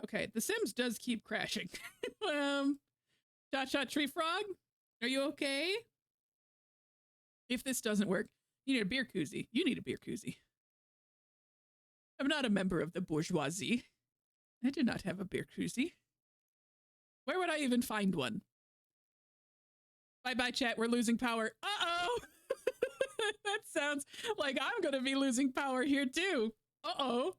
Speaker 1: Okay, The Sims does keep crashing. Cha-Cha Tree Frog, are you okay? If this doesn't work, you need a beer koozie. You need a beer koozie. I'm not a member of the bourgeoisie. I do not have a beer koozie. Where would I even find one? Bye-bye, chat. We're losing power. Uh-oh! That sounds like I'm gonna be losing power here too. Uh-oh.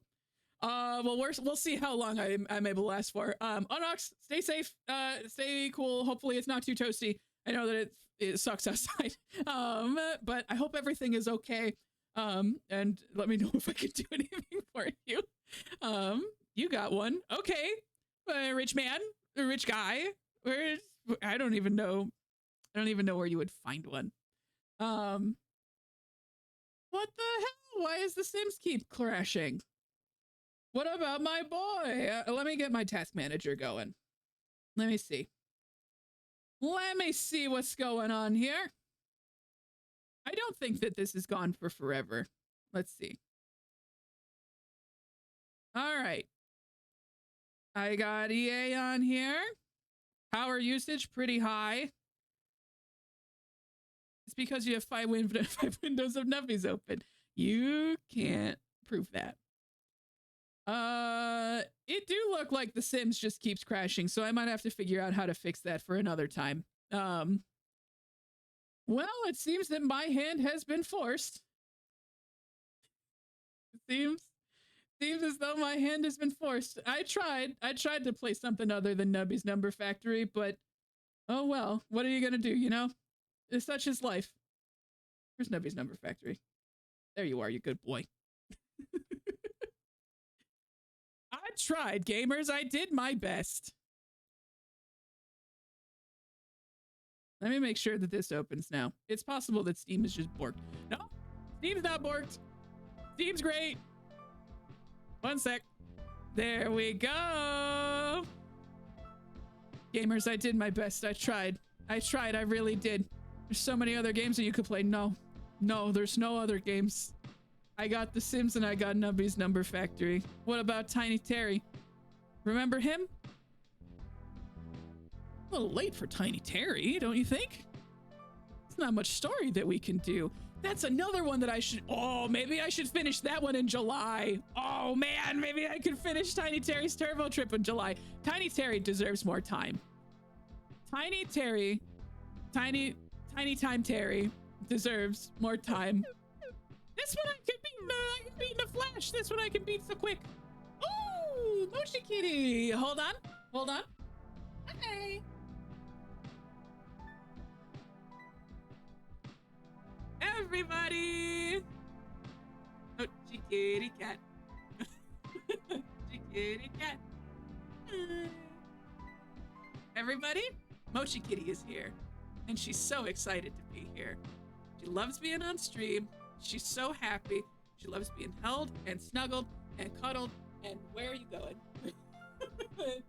Speaker 1: Well, we'll see how long I'm able to last for. Unox, stay safe. Stay cool. Hopefully it's not too toasty. I know that it sucks outside. But I hope everything is okay. And let me know if I can do anything for you. You got one. Okay. Rich man, a rich guy. I don't even know where you would find one. What the hell? Why is The Sims keep crashing? What about my boy? Let me get my task manager going. Let me see. Let me see what's going on here. I don't think that this is gone for forever. Let's see. All right. I got EA on here. Power usage pretty high. It's because you have 5 windows of Nubbies open. You can't prove that. It do look like The Sims just keeps crashing, so I might have to figure out how to fix that for another time. Well, it seems that my hand has been forced. It seems as though my hand has been forced. I tried to play something other than Nubby's Number Factory, but oh well, what are you gonna do, you know? It's such is life. Where's Nubby's Number Factory? There you are, you good boy. I tried, gamers. I did my best. Let me make sure that this opens now. It's possible that Steam is just borked. No, Steam's not borked. Steam's great. One sec. There we go. Gamers, I did my best. I tried. I tried. I really did. There's so many other games that you could play. No, there's no other games. I got The Sims and I got Nubby's Number Factory. What about Tiny Terry? Remember him? A little late for Tiny Terry, don't you think? There's not much story that we can do. That's another one that I should... Oh, maybe I should finish that one in July. Oh, man, maybe I could finish Tiny Terry's Turbo Trip in July. Tiny Terry deserves more time. Tiny Terry, Tiny Time Terry deserves more time. This one I can beat in a flash. This one I can beat so quick. Oh, Moshi Kitty. Hold on. Hey. Everybody. Mochi Kitty Cat. Mochi Kitty Cat. Everybody, Mochi Kitty is here, and she's so excited to be here. She loves being on stream. She's so happy. She loves being held and snuggled and cuddled. And where are you going? What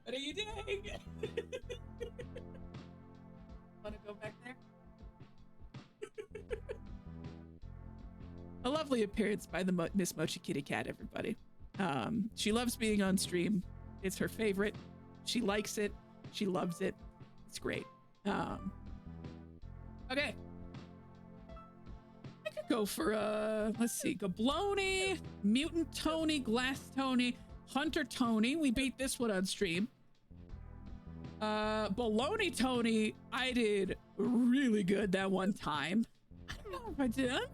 Speaker 1: are you doing? Want to go back there? A lovely appearance by the Miss Mochi Kitty Cat, everybody. She loves being on stream. It's her favorite. She likes it. She loves it. It's great. Okay. I could go for, let's see, Gabloni, Mutant Tony, Glass Tony, Hunter Tony. We beat this one on stream. Baloney Tony, I did really good that one time. I don't know if I did. I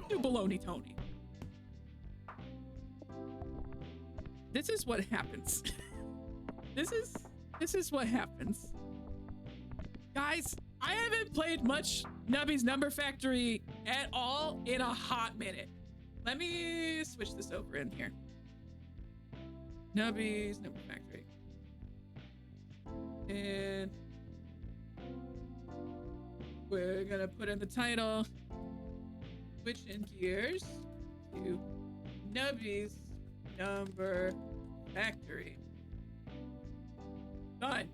Speaker 1: do Baloney Tony. This is what happens. This is what happens. Guys, I haven't played much Nubby's Number Factory at all in a hot minute. Let me switch this over in here. Nubby's Number Factory. And we're gonna put in the title. Switching gears to Nubby's Number Factory. Done.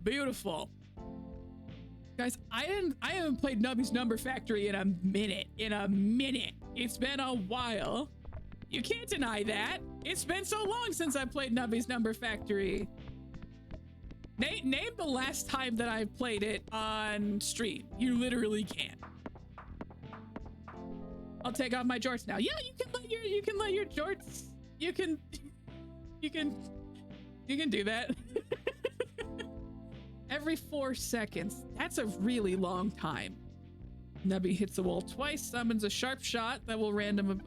Speaker 1: Beautiful. Guys, I haven't played Nubby's Number Factory in a minute. It's been a while. You can't deny that. It's been so long since I played Nubby's Number Factory. Name the last time that I played it on stream. You literally can't. I'll take off my jorts now. Yeah, you can let your jorts. You can do that. Every 4 seconds. That's a really long time. Nubby hits the wall twice, summons a sharp shot that will random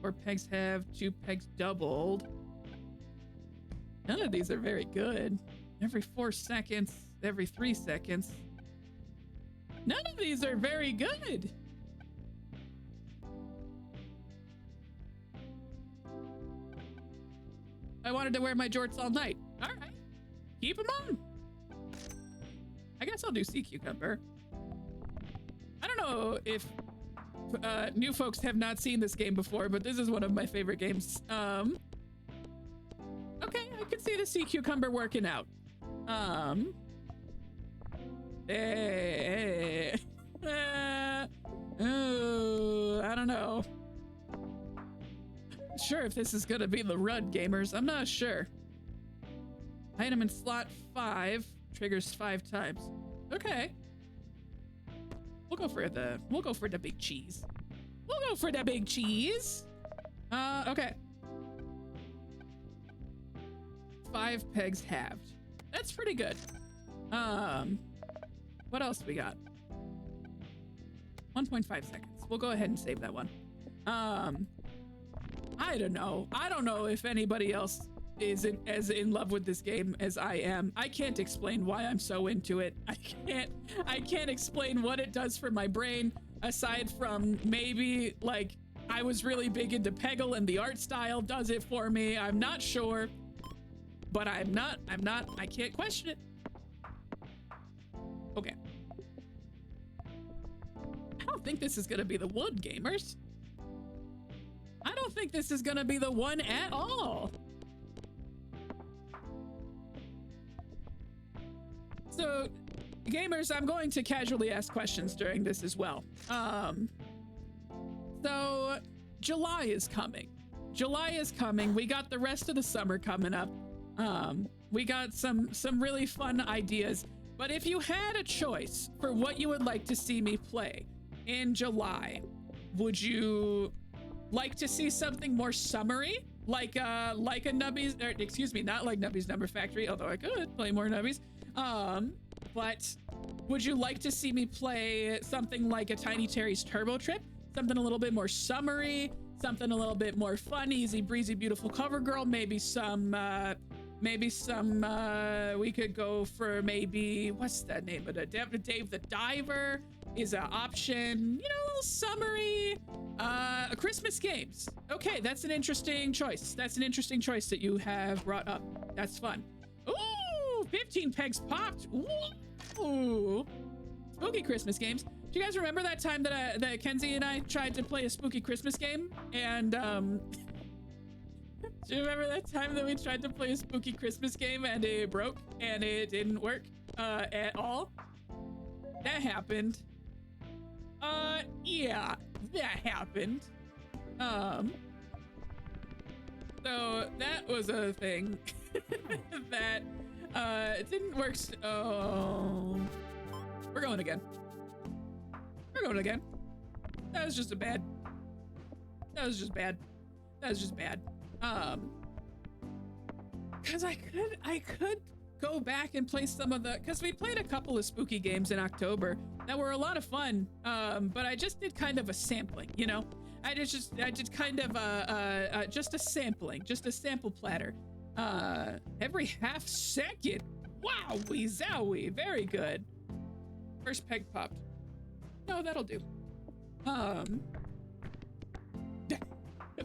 Speaker 1: 4 pegs have 2 pegs doubled. None of these are very good. Every 4 seconds, every 3 seconds. None of these are very good. I wanted to wear my jorts all night. All right, keep them on. I guess I'll do sea cucumber. I don't know if new folks have not seen this game before, but this is one of my favorite games. Okay, I can see the sea cucumber working out. I don't know. Sure if this is gonna be the run, gamers. I'm not sure. Item in slot 5 triggers 5 times. Okay. We'll go for the big cheese. We'll go for the big cheese. Okay. 5 pegs halved. That's pretty good. What else we got? 1.5 seconds. We'll go ahead and save that one. I don't know. I don't know if anybody else is as in love with this game as I am. I can't explain why I'm so into it. I can't explain what it does for my brain, aside from maybe like I was really big into Peggle and the art style does it for me. I'm not sure, but I can't question it. Okay. I don't think this is gonna be the one, gamers. I don't think this is gonna be the one at all. So, gamers, I'm going to casually ask questions during this as well. So July is coming. July is coming. We got the rest of the summer coming up. We got some really fun ideas. But if you had a choice for what you would like to see me play in July, would you like to see something more summery? Like a Nubbies, or excuse me, not like Nubbies Number Factory, although I could play more Nubbies. But would you like to see me play something like a Tiny Terry's Turbo Trip? Something a little bit more summery, something a little bit more fun, easy breezy, beautiful cover girl, maybe some, we could go for maybe, what's that name of it? Dave the Diver is an option, you know, a little summery, Christmas games. Okay, that's an interesting choice. That's an interesting choice that you have brought up. That's fun. Ooh, 15 pegs popped. Ooh, spooky Christmas games. Do you guys remember that time that Kenzie and I tried to play a spooky Christmas game? And, do you remember that time that we tried to play a spooky Christmas game and it broke and it didn't work, at all? That happened. Yeah, that happened. So that was a thing that, it didn't work. Oh, we're going again. We're going again. That was just bad. That was just bad. Cause I could go back and play some of the, cause we played a couple of spooky games in October that were a lot of fun. But I just did kind of a sampling, you know? I did kind of just a sampling, just a sample platter. Every half second. Wowie zowie, very good. First peg popped. No, that'll do.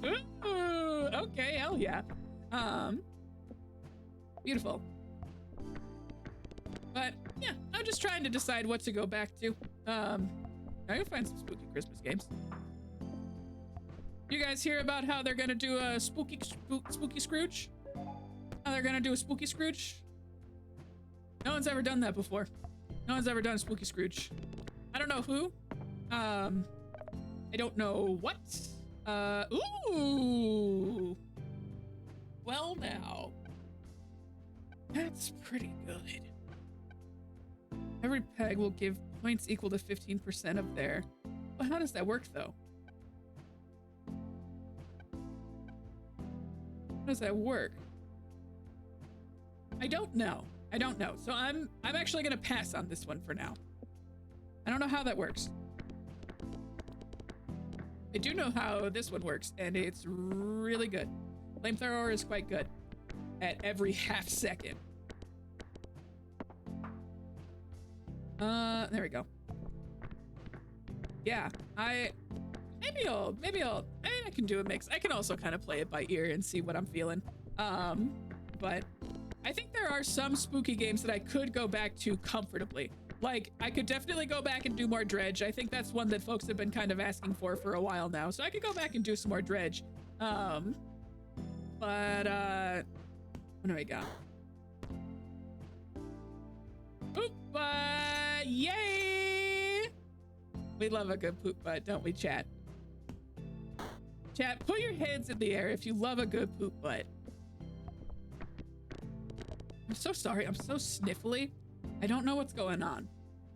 Speaker 1: Ooh, okay, hell yeah. Beautiful. But yeah, I'm just trying to decide what to go back to. I can find some spooky Christmas games. You guys hear about how they're gonna do a spooky Scrooge? How they're gonna do a spooky Scrooge? No one's ever done that before. No one's ever done a spooky Scrooge. I don't know who. I don't know what. Ooh. Well now. That's pretty good. Every peg will give points equal to 15% of their... Well, how does that work though? How does that work? I don't know. So I'm actually gonna pass on this one for now. I don't know how that works. I do know how this one works, and it's really good. Flamethrower is quite good at every half second. There we go. Yeah, maybe I can do a mix. I can also kind of play it by ear and see what I'm feeling. But I think there are some spooky games that I could go back to comfortably. Like, I could definitely go back and do more Dredge. I think that's one that folks have been kind of asking for a while now. So I could go back and do some more Dredge. But, what do we got? Poop butt! Yay! We love a good poop butt, don't we, chat? Chat, put your hands in the air if you love a good poop butt. I'm so sorry, I'm so sniffly. I don't know what's going on.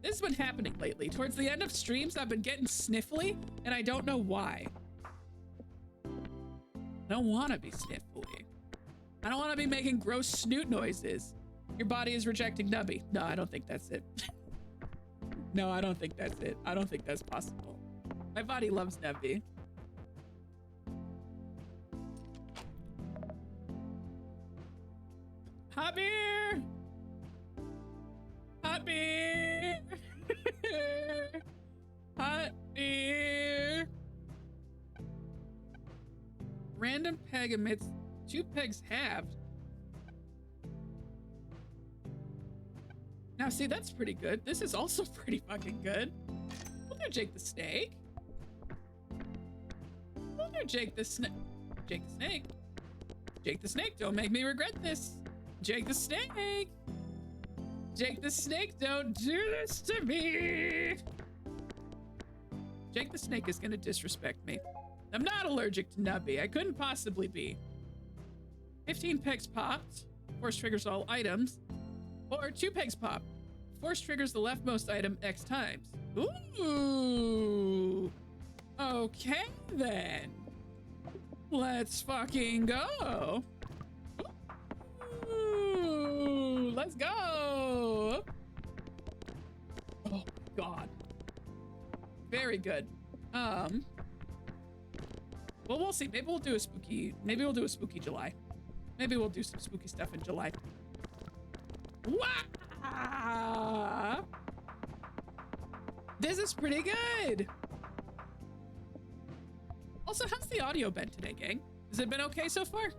Speaker 1: This has been happening lately. Towards the end of streams, I've been getting sniffly, and I don't know why. I don't want to be sniffly. I don't want to be making gross snoot noises. Your body is rejecting Nubby. No, I don't think that's it. No, I don't think that's it. I don't think that's possible. My body loves Nubby. Hot beer! Hot beer! Hot beer! Random peg emits 2 pegs halved. Now, see, that's pretty good. This is also pretty fucking good. We'll do Jake the Snake. We'll do Jake the Snake. Jake the Snake. Jake the Snake, don't make me regret this. Jake the Snake. Jake the Snake, don't do this to me. Jake the Snake is gonna disrespect me. I'm not allergic to Nubby. I couldn't possibly be. 15 pegs popped. Force triggers all items. Or 2 pegs popped. Force triggers the leftmost item X times. Ooh. Okay then. Let's fucking go. Ooh, let's go. Oh my god. Very good. Well, we'll see. Maybe we'll do a spooky July. Maybe we'll do some spooky stuff in July. Wow! This is pretty good. Also, how's the audio been today, gang? Has it been okay so far?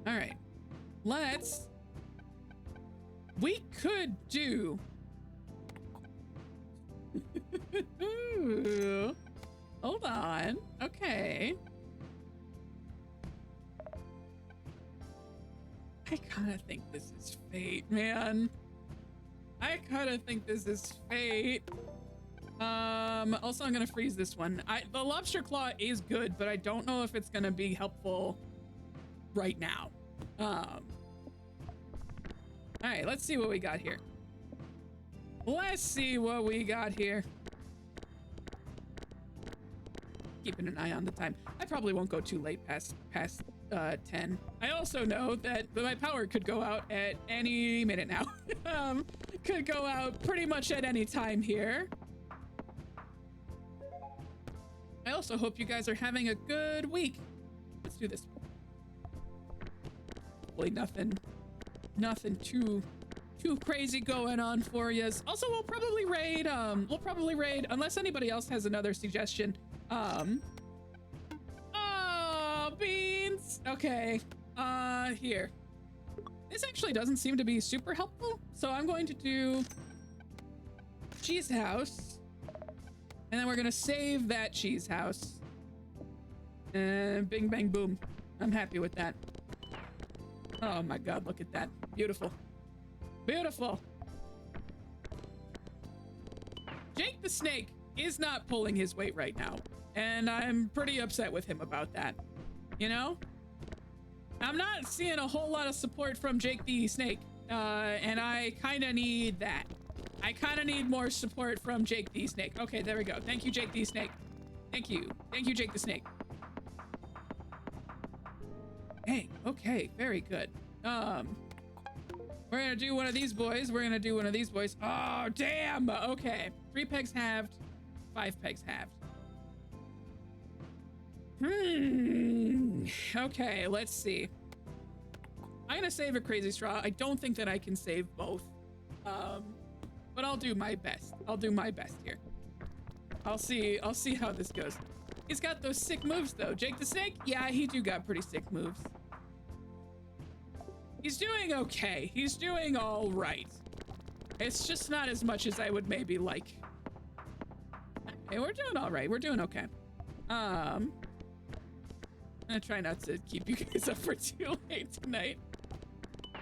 Speaker 1: All right. We could do... Hold on. Okay. I kind of think this is fate, man. I kind of think this is fate. Also, I'm gonna freeze this one. The lobster claw is good, but I don't know if it's gonna be helpful right now. All right, let's see what we got here. Let's see what we got here. Keeping an eye on the time. I probably won't go too late past 10. I also know that my power could go out at any minute now. Could go out pretty much at any time here. I also hope you guys are having a good week. Let's do this. Hopefully nothing too crazy going on for you. Also, we'll probably raid unless anybody else has another suggestion. Oh, beans. Okay. Here. This actually doesn't seem to be super helpful, so I'm going to do cheese house, and then we're gonna save that cheese house. And bing, bang, boom. I'm happy with that. Oh my god, look at that. Beautiful. Beautiful. Jake the Snake is not pulling his weight right now, and I'm pretty upset with him about that. You know? I'm not seeing a whole lot of support from Jake the Snake, and I kind of need that. I kind of need more support from Jake the Snake. Okay, there we go. Thank you, Jake the Snake. Thank you. Thank you, Jake the Snake. Hey, okay, very good. We're gonna do one of these boys. Oh, damn. Okay. 3 pegs halved, 5 pegs halved. Okay, let's see. I'm gonna save a crazy straw. I don't think that I can save both. But I'll do my best. I'll do my best here. I'll see how this goes. He's got those sick moves though. Jake the Snake? Yeah, he do got pretty sick moves. He's doing okay. He's doing all right. It's just not as much as I would maybe like. Okay, we're doing all right. We're doing okay. I'm gonna try not to keep you guys up for too late tonight.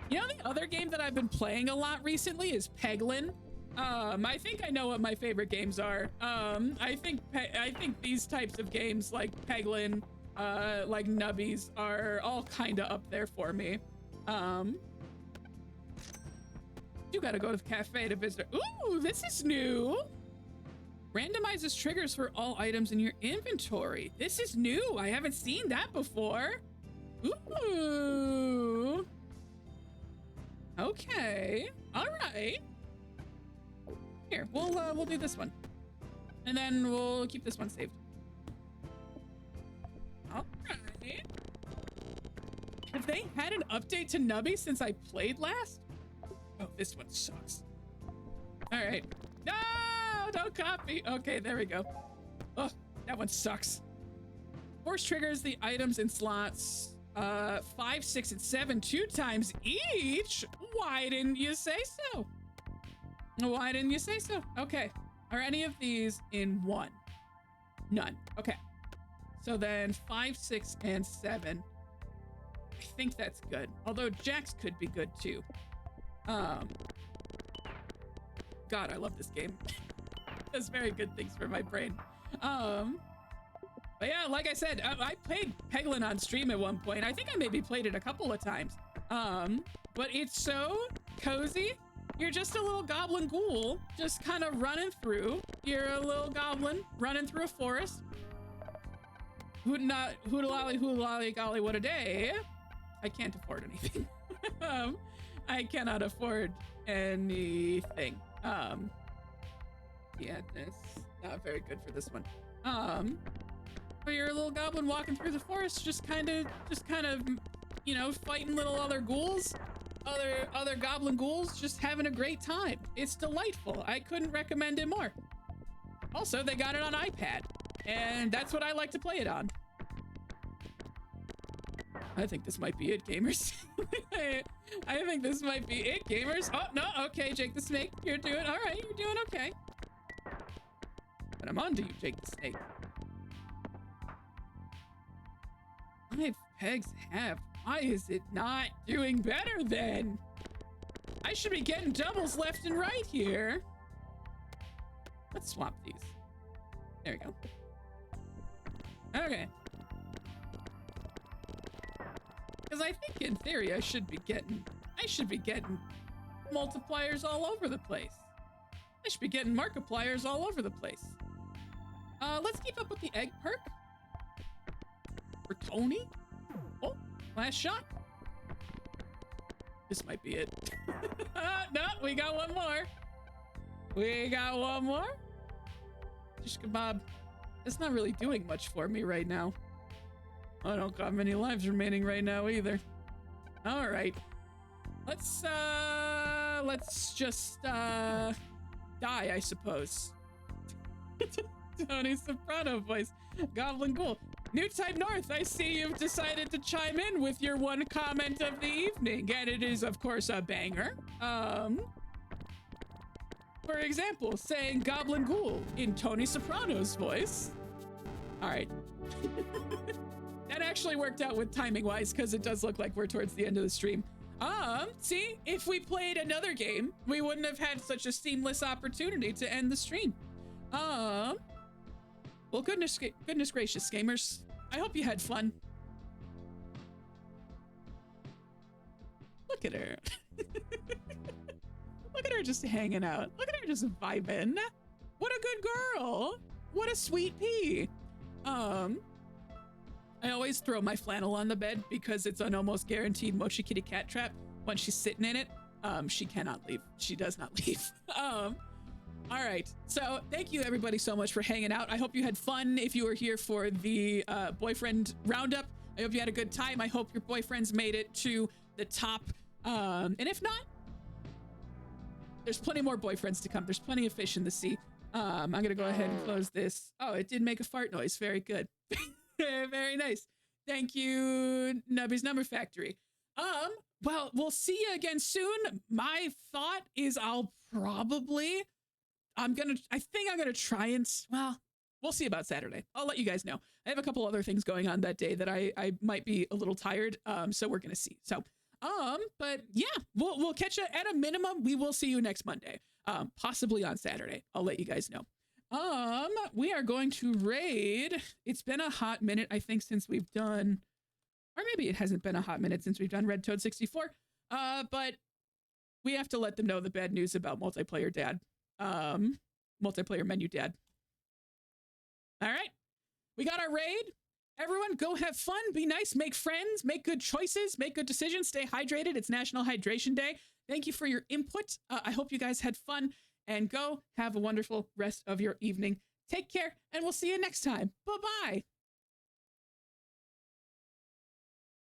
Speaker 1: You know, the other game that I've been playing a lot recently is Peglin. I think I know what my favorite games are. I think these types of games like Peglin, like Nubbies are all kind of up there for me. You gotta go to the cafe to visit. Ooh, this is new. Randomizes triggers for all items in your inventory. This is new. I haven't seen that before. Ooh. Okay. All right. Here, we'll do this one, and then we'll keep this one saved. All right. Have they had an update to Nubby since I played last? Oh, this one sucks. All right. No, don't copy. Okay, there we go. Oh, that one sucks. Force triggers the items in slots 5, 6, and 7 2 times each. Why didn't you say so? Why didn't you say so? Okay. Are any of these in 1? None. Okay. So then 5, 6, and 7. I think that's good. Although Jack's could be good too. God, I love this game. Does very good things for my brain. But yeah, like I said, I played Peglin on stream at one point. I think I maybe played it a couple of times. But it's so cozy. You're just a little goblin ghoul, just kind of running through. You're a little goblin running through a forest. Hoodalolly, golly, what a day. I can't afford anything. I cannot afford anything. Yeah, it's not very good for this one. But you're a little goblin walking through the forest, just kind of, you know, fighting little other ghouls, other goblin ghouls, just having a great time. It's delightful. I couldn't recommend it more. Also, they got it on iPad, and that's what I like to play it on. I think this might be it, gamers. I think this might be it, gamers. Oh, no, okay, Jake the Snake, you're doing, all right, you're doing okay. But I'm on to you, Jake the Snake. 5 pegs halved. Why is it not doing better then? I should be getting doubles left and right here. Let's swap these. There we go. Okay. Because I think in theory I should be getting multipliers all over the place. I should be getting markipliers all over the place. Let's keep up with the egg perk. For Tony? Oh, last shot. This might be it. No, we got one more. We got one more. Shish kebab. It's not really doing much for me right now. I don't got many lives remaining right now either. All right. Let's just die, I suppose. Tony Soprano voice. Goblin Ghoul. New Type North, I see you've decided to chime in with your one comment of the evening, and it is, of course, a banger. For example, saying Goblin Ghoul in Tony Soprano's voice. All right. That actually worked out with timing-wise, because it does look like we're towards the end of the stream. See, if we played another game, we wouldn't have had such a seamless opportunity to end the stream. Well, goodness gracious, gamers. I hope you had fun. Look at her. Look at her just hanging out. Look at her just vibing. What a good girl. What a sweet pea. I always throw my flannel on the bed because it's an almost guaranteed Mochi Kitty cat trap. Once she's sitting in it, she cannot leave. She does not leave. All right, so thank you everybody so much for hanging out. I hope you had fun if you were here for the boyfriend roundup. I hope you had a good time. I hope your boyfriends made it to the top. And if not, there's plenty more boyfriends to come. There's plenty of fish in the sea. I'm gonna go ahead and close this. Oh, it did make a fart noise. Very good. Very nice. Thank you, Nubby's Number Factory. Well, we'll see you again soon. My thought is I think I'm gonna try and, well, we'll see about Saturday. I'll let you guys know. I have a couple other things going on that day that I might be a little tired. So we're gonna see. So, but yeah, we'll catch you at a minimum. We will see you next Monday. Possibly on Saturday. I'll let you guys know. We are going to raid. It's been a hot minute, I think, since we've done, or maybe it hasn't been a hot minute since we've done Red Toad 64. But we have to let them know the bad news about multiplayer dad. Multiplayer menu dad. All right, we got our raid. Everyone go have fun, be nice, make friends, make good choices, make good decisions, stay hydrated. It's National Hydration Day. Thank you for your input. I hope you guys had fun, and go have a wonderful rest of your evening. Take care, and we'll see you next time. Bye-bye.